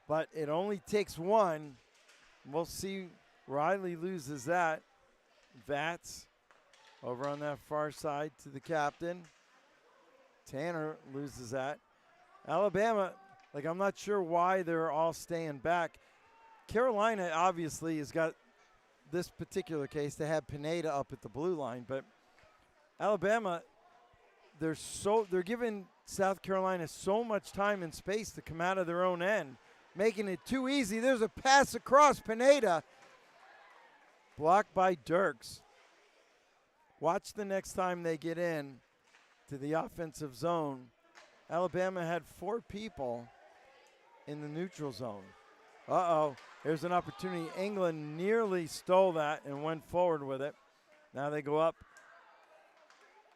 But it only takes one. We'll see. Riley loses that. Vats over on that far side to the captain. Tanner loses that. Alabama, like, I'm not sure why they're all staying back. Carolina obviously has got this particular case. They have Pineda up at the blue line, but Alabama, they're giving South Carolina so much time and space to come out of their own end, making it too easy. There's a pass across Pineda. Blocked by Dirks. Watch the next time they get in to the offensive zone. Alabama had 4 people in the neutral zone. Uh-oh, here's an opportunity. England nearly stole that and went forward with it. Now they go up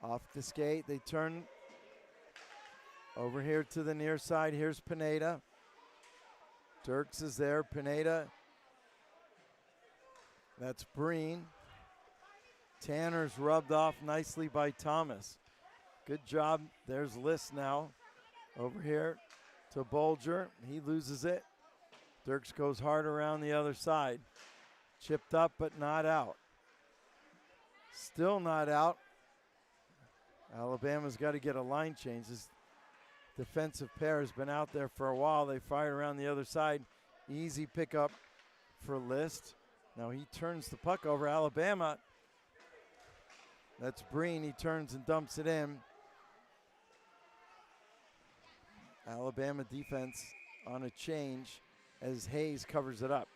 off the skate. They turn over here to the near side. Here's Pineda. Dirks is there. Pineda. That's Breen. Tanner's rubbed off nicely by Thomas. Good job. There's List now. Over here to Bolger. He loses it. Dirks goes hard around the other side. Chipped up but not out. Still not out. Alabama's got to get a line change. This defensive pair has been out there for a while. They fired around the other side. Easy pickup for List. Now he turns the puck over. Alabama. That's Breen. He turns and dumps it in. Alabama defense on a change as Hayes covers it up.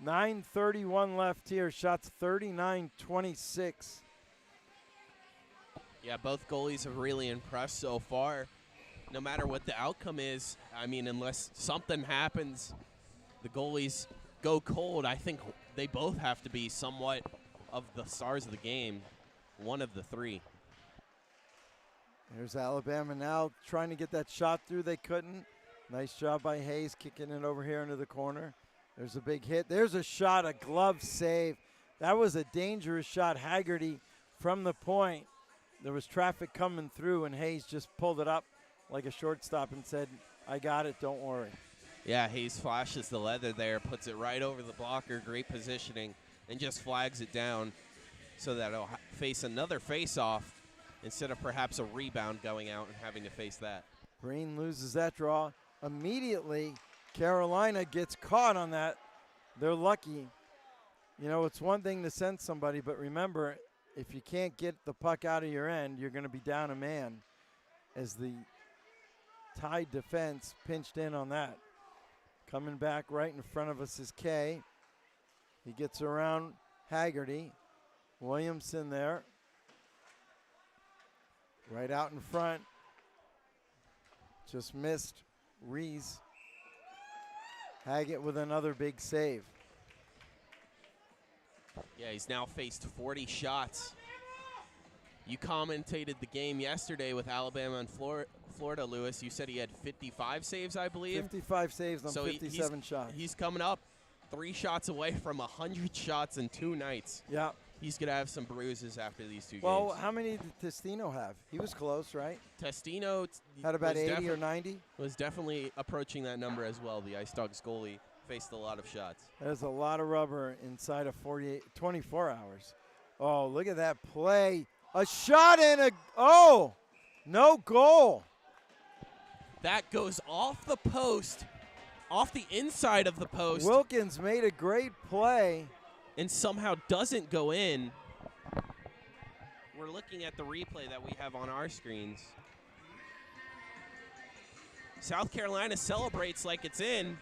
9:31 left here. Shots 39-26. Yeah, both goalies have really impressed so far. No matter what the outcome is, I mean, unless something happens, the goalies go cold. I think they both have to be somewhat of the stars of the game, one of the 3. There's Alabama now trying to get that shot through. They couldn't. Nice job by Hayes kicking it over here into the corner. There's a big hit. There's a shot, a glove save. That was a dangerous shot. Haggerty from the point. There was traffic coming through, and Hayes just pulled it up like a shortstop and said, I got it, don't worry. Yeah, Hayes flashes the leather there, puts it right over the blocker, great positioning, and just flags it down so that it'll face another face-off instead of perhaps a rebound going out and having to face that. Breen loses that draw. Immediately, Carolina gets caught on that. They're lucky. You know, it's one thing to send somebody, but remember, if you can't get the puck out of your end, you're going to be down a man as the tied defense pinched in on that. Coming back right in front of us is Kay. He gets around Haggerty. Williamson there. Right out in front. Just missed Rees. Haggett with another big save. Yeah, he's now faced 40 shots. You commentated the game yesterday with Alabama and Florida, Lewis. You said he had 55 saves, I believe. 55 saves on 57 shots. He's coming up 3 shots away from 100 shots in 2 nights. Yeah. He's going to have some bruises after these 2 games. Well, how many did Testino have? He was close, right? Testino had about 80 or 90? Was definitely approaching that number as well. The Ice Dogs goalie faced a lot of shots. There's a lot of rubber inside of 24 hours. Oh, look at that play. A shot and no goal. That goes off the post, off the inside of the post. Wilkins made a great play. And somehow doesn't go in. We're looking at the replay that we have on our screens. South Carolina celebrates like it's in.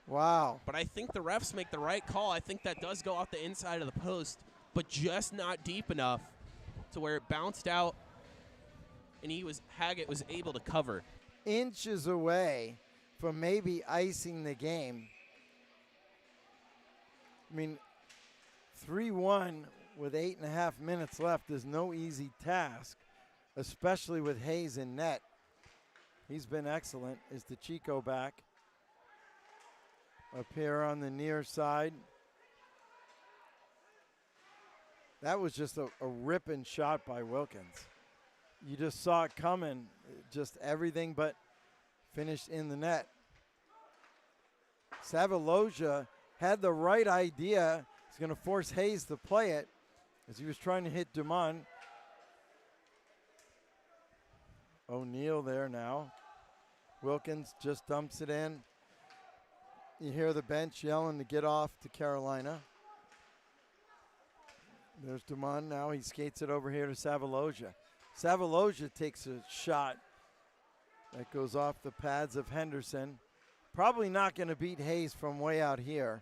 Wow. But I think the refs make the right call. I think that does go off the inside of the post, but just not deep enough to where it bounced out, and Haggett was able to cover. Inches away from maybe icing the game. I mean, 3-1 with 8.5 minutes left is no easy task, especially with Hayes in net. He's been excellent. Is DeChico back? Up here on the near side. That was just a ripping shot by Wilkins. You just saw it coming, just everything but finished in the net. Savaloja had the right idea. He's going to force Hayes to play it as he was trying to hit Dumont. O'Neal there now. Wilkins just dumps it in. You hear the bench yelling to get off to Carolina. There's Dumont now. He skates it over here to Savaloja. Savaloja takes a shot that goes off the pads of Henderson. Probably not going to beat Hayes from way out here.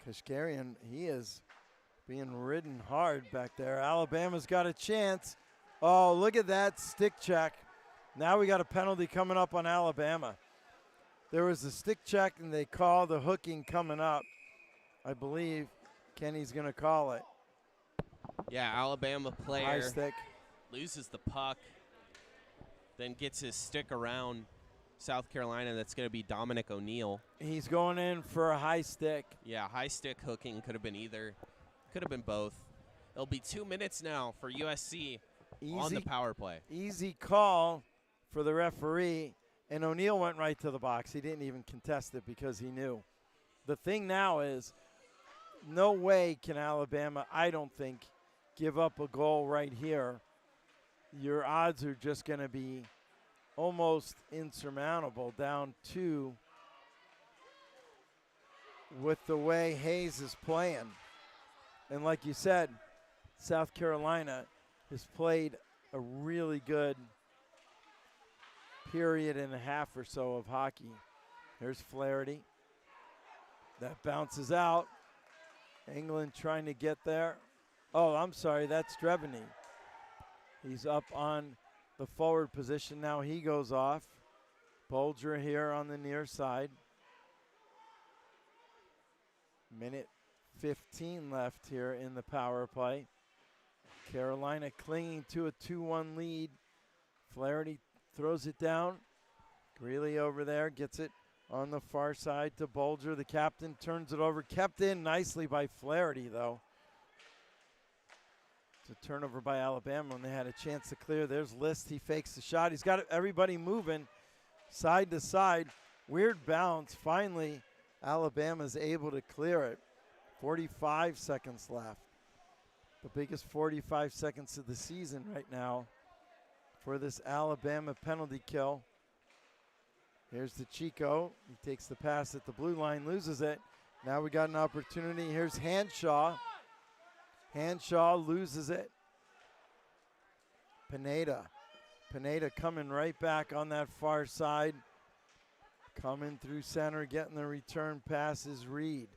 Kashkarian, he is being ridden hard back there. Alabama's got a chance. Oh, look at that stick check. Now we got a penalty coming up on Alabama. There was a stick check, and they call the hooking coming up. I believe Kenny's going to call it. Yeah, Alabama player high stick. Loses the puck, then gets his stick around South Carolina. That's going to be Dominic O'Neal. He's going in for a high stick. Yeah, high stick hooking could have been either. Could have been both. It'll be 2 minutes now for USC on the power play. Easy call for the referee, and O'Neal went right to the box. He didn't even contest it because he knew. The thing now is no way can Alabama, I don't think, give up a goal right here. Your odds are just going to be almost insurmountable, down 2 with the way Hayes is playing. And like you said, South Carolina has played a really good period and a half or so of hockey. There's Flaherty. That bounces out. England trying to get there. Oh, I'm sorry, that's Dreveny. He's up on the forward position. Now he goes off. Bolger here on the near side. Minute 15 left here in the power play. Carolina clinging to a 2-1 lead. Flaherty throws it down. Greeley over there gets it on the far side to Bolger. The captain turns it over. Kept in nicely by Flaherty, though. It's a turnover by Alabama when they had a chance to clear. There's List. He fakes the shot. He's got everybody moving side to side. Weird bounce. Finally, Alabama's able to clear it. 45 seconds left. The biggest 45 seconds of the season right now for this Alabama penalty kill. Here's the Chico. He takes the pass at the blue line, loses it. Now we got an opportunity. Here's Hanshaw. Hanshaw loses it. Pineda Pineda coming right back on that far side. Coming through center, getting the return passes. Reed.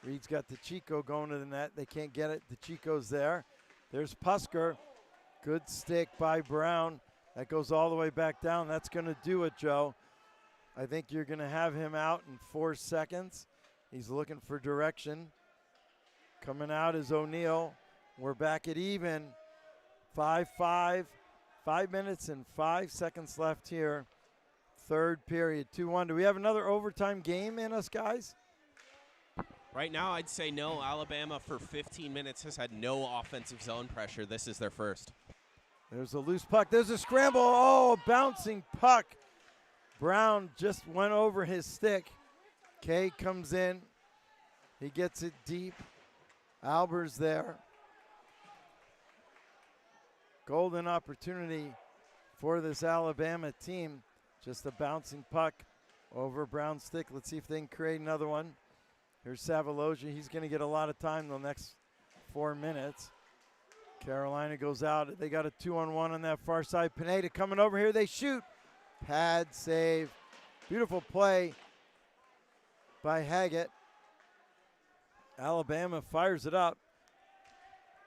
Reed's got the Chico going to the net. They can't get it. The Chico's there. There's Pusker. Good stick by Brown. That goes all the way back down. That's going to do it, Joe. I think you're going to have him out in 4 seconds. He's looking for direction. Coming out is O'Neal. We're back at even. 5-5. 5 minutes and 5 seconds left here. Third period, 2-1. Do we have another overtime game in us, guys? Right now, I'd say no. Alabama for 15 minutes has had no offensive zone pressure. This is their first. There's a loose puck. There's a scramble. Oh, bouncing puck. Brown just went over his stick. Kay comes in. He gets it deep. Alber's there. Golden opportunity for this Alabama team. Just a bouncing puck over Brown's stick. Let's see if they can create another one. Here's Savaloja. He's going to get a lot of time the next 4 minutes. Carolina goes out. They got a 2-on-1 on that far side. Pineda coming over here. They shoot. Pad save. Beautiful play by Haggett. Alabama fires it up.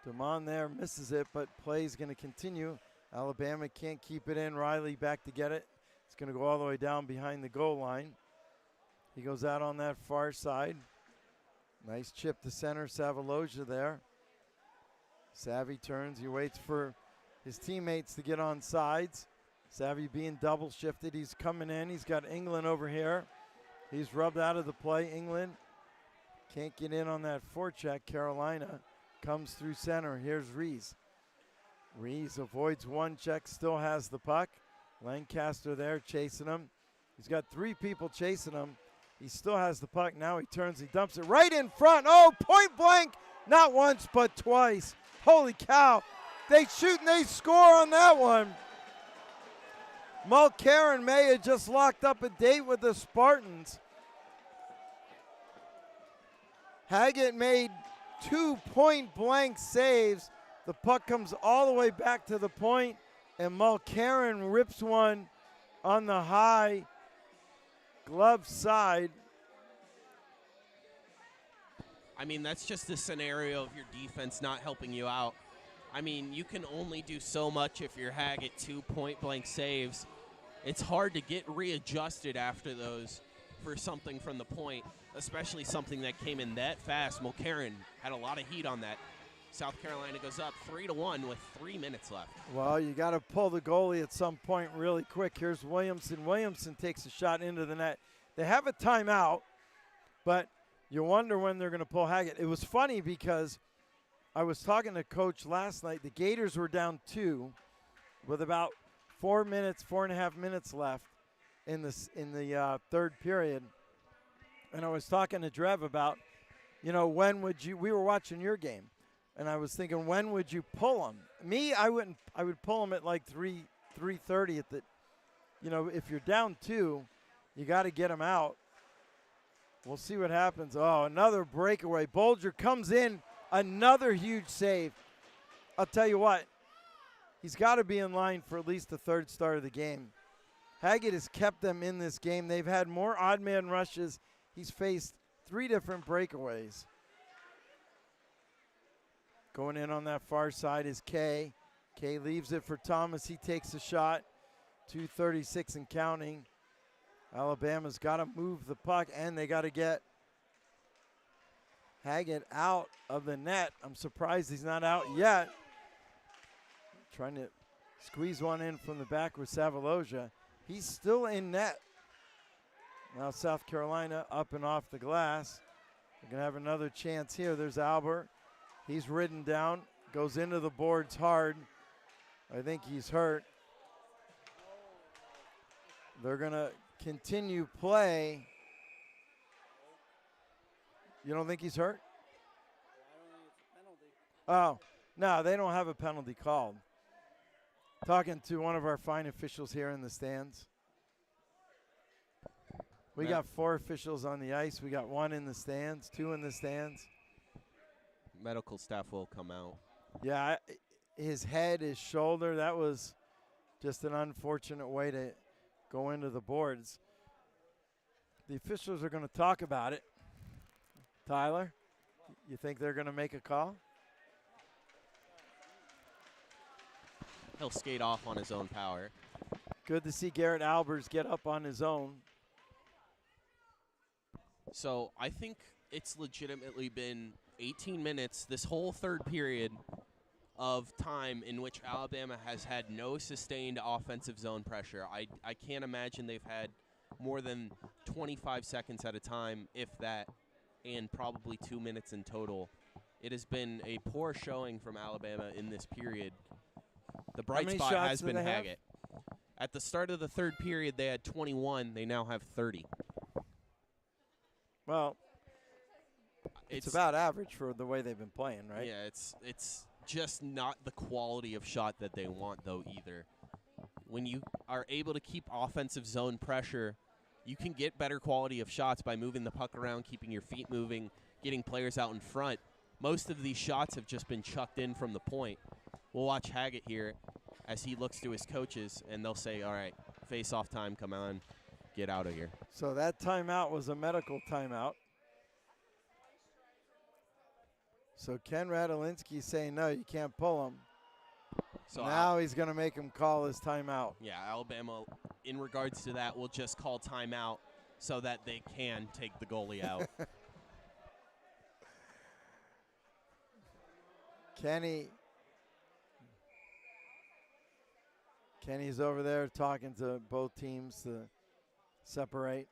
Damon there misses it, but play's going to continue. Alabama can't keep it in. Riley back to get it. It's going to go all the way down behind the goal line. He goes out on that far side. Nice chip to center. Savaloja there. Savvy turns. He waits for his teammates to get on sides. Savvy being double shifted. He's coming in. He's got England over here. He's rubbed out of the play. England can't get in on that forecheck. Carolina comes through center. Here's Rees. Rees avoids one check, still has the puck. Lancaster there chasing him. He's got 3 people chasing him. He still has the puck. Now he turns, he dumps it right in front. Oh, point blank. Not once, but twice. Holy cow. They shoot and they score on that one. Mulcairn may have just locked up a date with the Spartans. Haggett made 2 point-blank saves. The puck comes all the way back to the point, and Mulcairn rips one on the high glove side. I mean, that's just a scenario of your defense not helping you out. I mean, you can only do so much if you're Haggett 2 point-blank saves. It's hard to get readjusted after those for something from the point, especially something that came in that fast. Mulcairn had a lot of heat on that. South Carolina goes up 3-1 with 3 minutes left. Well, you got to pull the goalie at some point really quick. Here's Williamson. Williamson takes a shot into the net. They have a timeout, but you wonder when they're going to pull Haggett. It was funny because I was talking to Coach last night. The Gators were down 2 with about 4.5 minutes left in the third period. And I was talking to Drev about, when would you – we were watching your game. And I was thinking, when would you pull him? Me, I wouldn't. I would pull him at like 3:30 at the. If you're down 2, you got to get him out. We'll see what happens. Oh, another breakaway. Bolger comes in, another huge save. I'll tell you what, he's got to be in line for at least the third start of the game. Haggett has kept them in this game. They've had more odd man rushes. He's faced 3 different breakaways. Going in on that far side is Kay. Kay leaves it for Thomas. He takes a shot. 2:36 and counting. Alabama's got to move the puck, and they got to get Haggett out of the net. I'm surprised he's not out yet. Trying to squeeze one in from the back with Savaloja. He's still in net. Now South Carolina up and off the glass. They're going to have another chance here. There's Albert. He's ridden down, goes into the boards hard. I think he's hurt. They're going to continue play. You don't think he's hurt? Oh, no, they don't have a penalty called. Talking to one of our fine officials here in the stands. We got 4 officials on the ice. We got 1 in the stands, 2 in the stands. Medical staff will come out. Yeah, his head, his shoulder, that was Just an unfortunate way to go into the boards. The officials are going to talk about it. Tyler, you think they're going to make a call? He'll skate off on his own power. Good to see Garrett Albers get up on his own. So I think it's legitimately been 18 minutes, this whole third period of time in which Alabama has had no sustained offensive zone pressure. I can't imagine they've had more than 25 seconds at a time, if that, and probably 2 minutes in total. It has been a poor showing from Alabama in this period. The bright spot has been Haggett. At the start of the third period, they had 21. They now have 30. Well, it's about average for the way they've been playing, right? Yeah, it's just not the quality of shot that they want, though, either. When you are able to keep offensive zone pressure, you can get better quality of shots by moving the puck around, keeping your feet moving, getting players out in front. Most of these shots have just been chucked in from the point. We'll watch Haggett here as he looks to his coaches, and they'll say, all right, face-off time, come on, get out of here. So that timeout was a medical timeout. So Ken Radolinski saying, no, you can't pull him. So now he's going to make him call his timeout. Yeah, Alabama, in regards to that, will just call timeout so that they can take the goalie out. Kenny's over there talking to both teams to separate.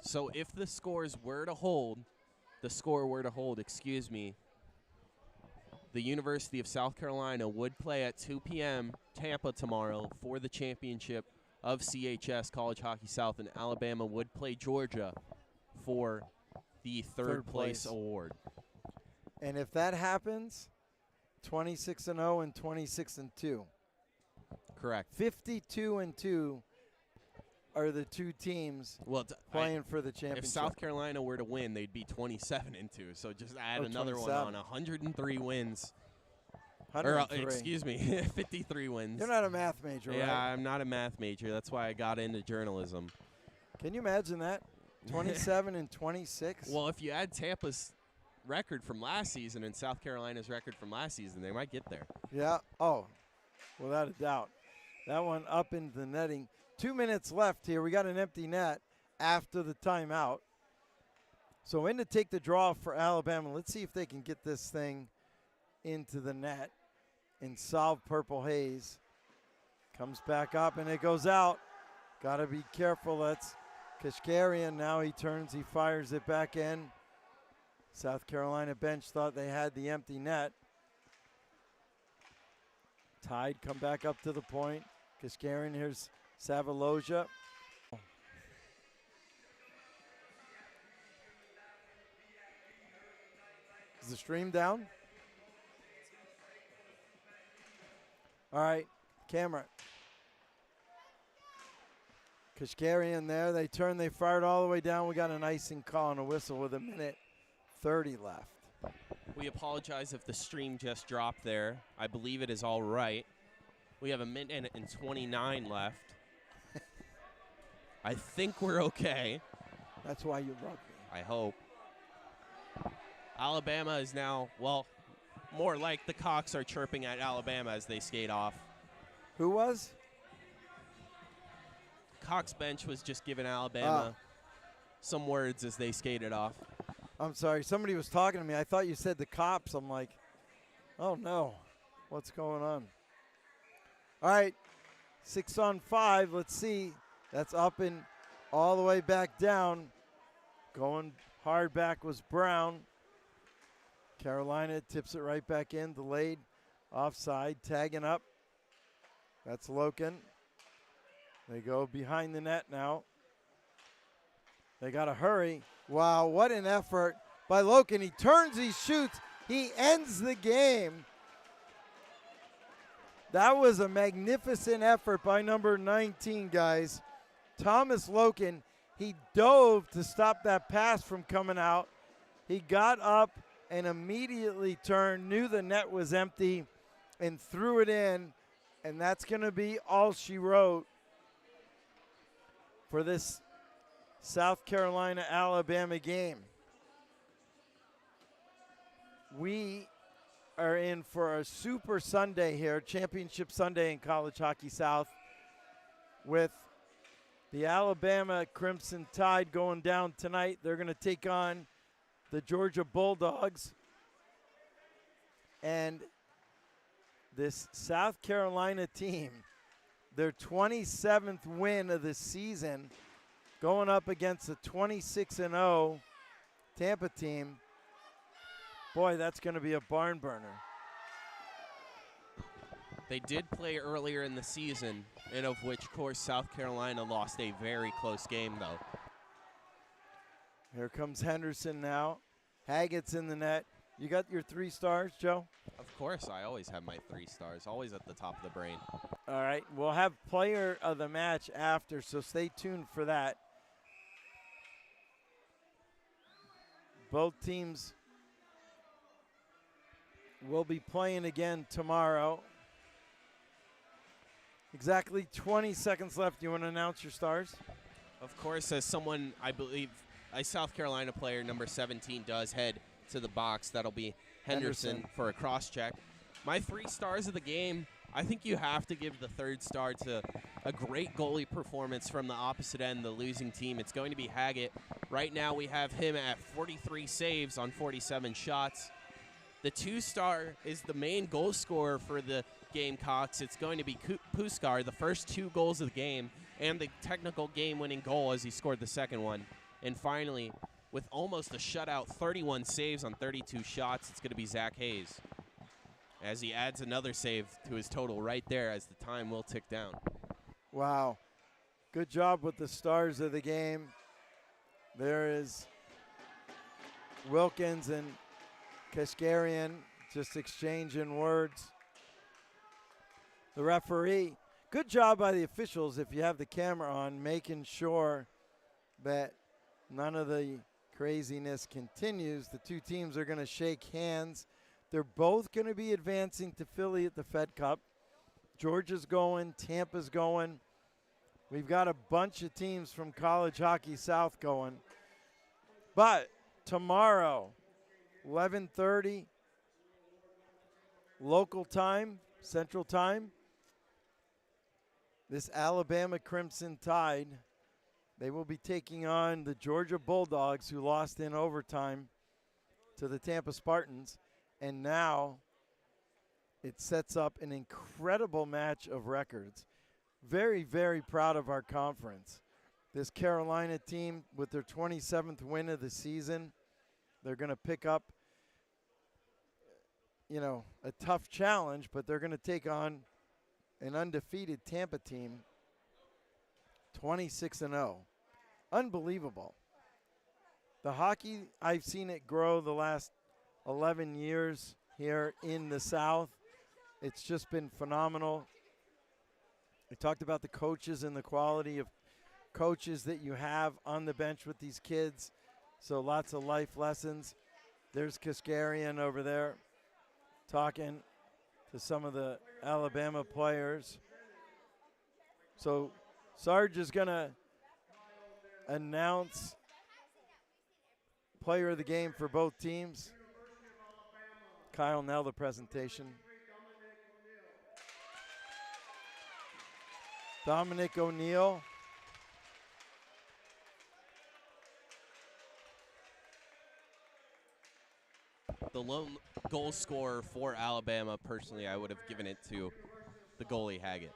So if the score were to hold, the University of South Carolina would play at 2 p.m. Tampa tomorrow for the championship of CHS College Hockey South, and Alabama would play Georgia for the third place award. And if that happens, 26-0 and 26-2. Correct. 52-2 are the two teams playing for the championship. If South Carolina were to win, they'd be 27-2. So just add another 27. one on. 103 wins. 103. Or, excuse me, 53 wins. You're not a math major, right? Yeah, I'm not a math major. That's why I got into journalism. Can you imagine that? 27 and 26? Well, if you add Tampa's record from last season and South Carolina's record from last season, they might get there. Yeah. Oh, without a doubt. That one up into the netting. 2 minutes left here. We got an empty net after the timeout. So in to take the draw for Alabama. Let's see if they can get this thing into the net and solve Purple Haze. Comes back up and it goes out. Got to be careful. That's Kashkarian. Now he turns, he fires it back in. South Carolina bench thought they had the empty net. Tide come back up to the point. Kashkarian, here's Savaloja. Is the stream down? All right, camera. Kashkarian there. They turned, they fired all the way down. We got an icing call and a whistle with 1:30 left. We apologize if the stream just dropped there. I believe it is all right. We have 1:29 left. I think we're okay. That's why you love me. I hope. Alabama is now, well, more like the Cocks are chirping at Alabama as they skate off. Who was? Cox bench was just giving Alabama some words as they skated off. I'm sorry. Somebody was talking to me. I thought you said the Cops. I'm like, oh, no. What's going on? All right. 6-on-5. Let's see. That's up and all the way back down. Going hard back was Brown. Carolina tips it right back in. Delayed. Offside. Tagging up. That's Loken. They go behind the net now. They got to hurry. Wow, what an effort by Loken. He turns, he shoots, he ends the game. That was a magnificent effort by number 19, guys. Thomas Loken, he dove to stop that pass from coming out. He got up and immediately turned, knew the net was empty, and threw it in And that's going to be all she wrote for this South Carolina-Alabama game. We are in for a super Sunday here, Championship Sunday in College Hockey South, with the Alabama Crimson Tide going down tonight. They're going to take on the Georgia Bulldogs. And this South Carolina team, their 27th win of the season, going up against a 26-0 Tampa team. Boy, that's going to be a barn burner. They did play earlier in the season, and of which, of course, South Carolina lost a very close game, though. Here comes Henderson now. Haggett's in the net. You got your 3 stars, Joe? Of course, I always have my 3 stars, always at the top of the brain. All right, we'll have player of the match after, so stay tuned for that. Both teams will be playing again tomorrow. Exactly 20 seconds left. You want to announce your stars? Of course, as someone, I believe, a South Carolina player, number 17, does head to the box. That'll be Henderson for a cross-check. My 3 stars of the game, I think you have to give the 3rd star to a great goalie performance from the opposite end, the losing team. It's going to be Haggett. Right now we have him at 43 saves on 47 shots. The 2-star is the main goal scorer for the Gamecocks. It's going to be Puskar, the first 2 goals of the game, and the technical game-winning goal as he scored the second one. And finally, with almost a shutout, 31 saves on 32 shots, it's going to be Zach Hayes, as he adds another save to his total right there as the time will tick down. Wow. Good job with the stars of the game. There is Wilkins and Kaskarian just exchanging words. The referee, good job by the officials, if you have the camera on, making sure that none of the craziness continues. The 2 teams are going to shake hands. They're both going to be advancing to Philly at the Fed Cup. Georgia's going, Tampa's going. We've got a bunch of teams from College Hockey South going. But tomorrow, 11:30 local time, Central Time, this Alabama Crimson Tide, they will be taking on the Georgia Bulldogs, who lost in overtime to the Tampa Spartans. And now it sets up an incredible match of records. Very, very proud of our conference. This Carolina team, with their 27th win of the season, they're going to pick up, you know, a tough challenge, but they're going to take on an undefeated Tampa team, 26-0. Unbelievable. The hockey, I've seen it grow the last 11 years here in the South. It's just been phenomenal. We talked about the coaches and the quality of coaches that you have on the bench with these kids. So lots of life lessons. There's Kaskarian over there talking to some of the Alabama players. So Sarge is going to announce player of the game for both teams. Kyle, now the presentation. Dominic O'Neill. The lone goal scorer for Alabama, personally, I would have given it to the goalie, Haggett.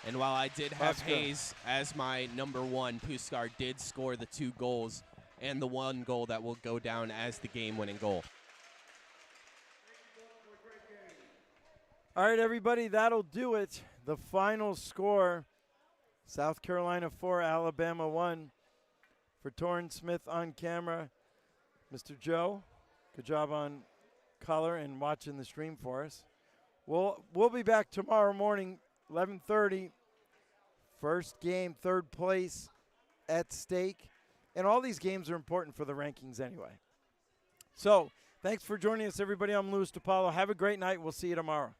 And while I did have Hayes as my number 1, Puskar did score the 2 goals and the 1 goal that will go down as the game-winning goal. All right, everybody, that'll do it. The final score, South Carolina 4, Alabama 1. For Torrin Smith on camera, Mr. Joe, good job on color and watching the stream for us. We'll be back tomorrow morning, 11:30. First game, 3rd place at stake. And all these games are important for the rankings anyway. So Thanks for joining us, everybody. I'm Louis DiPaolo. Have a great night. We'll see you tomorrow.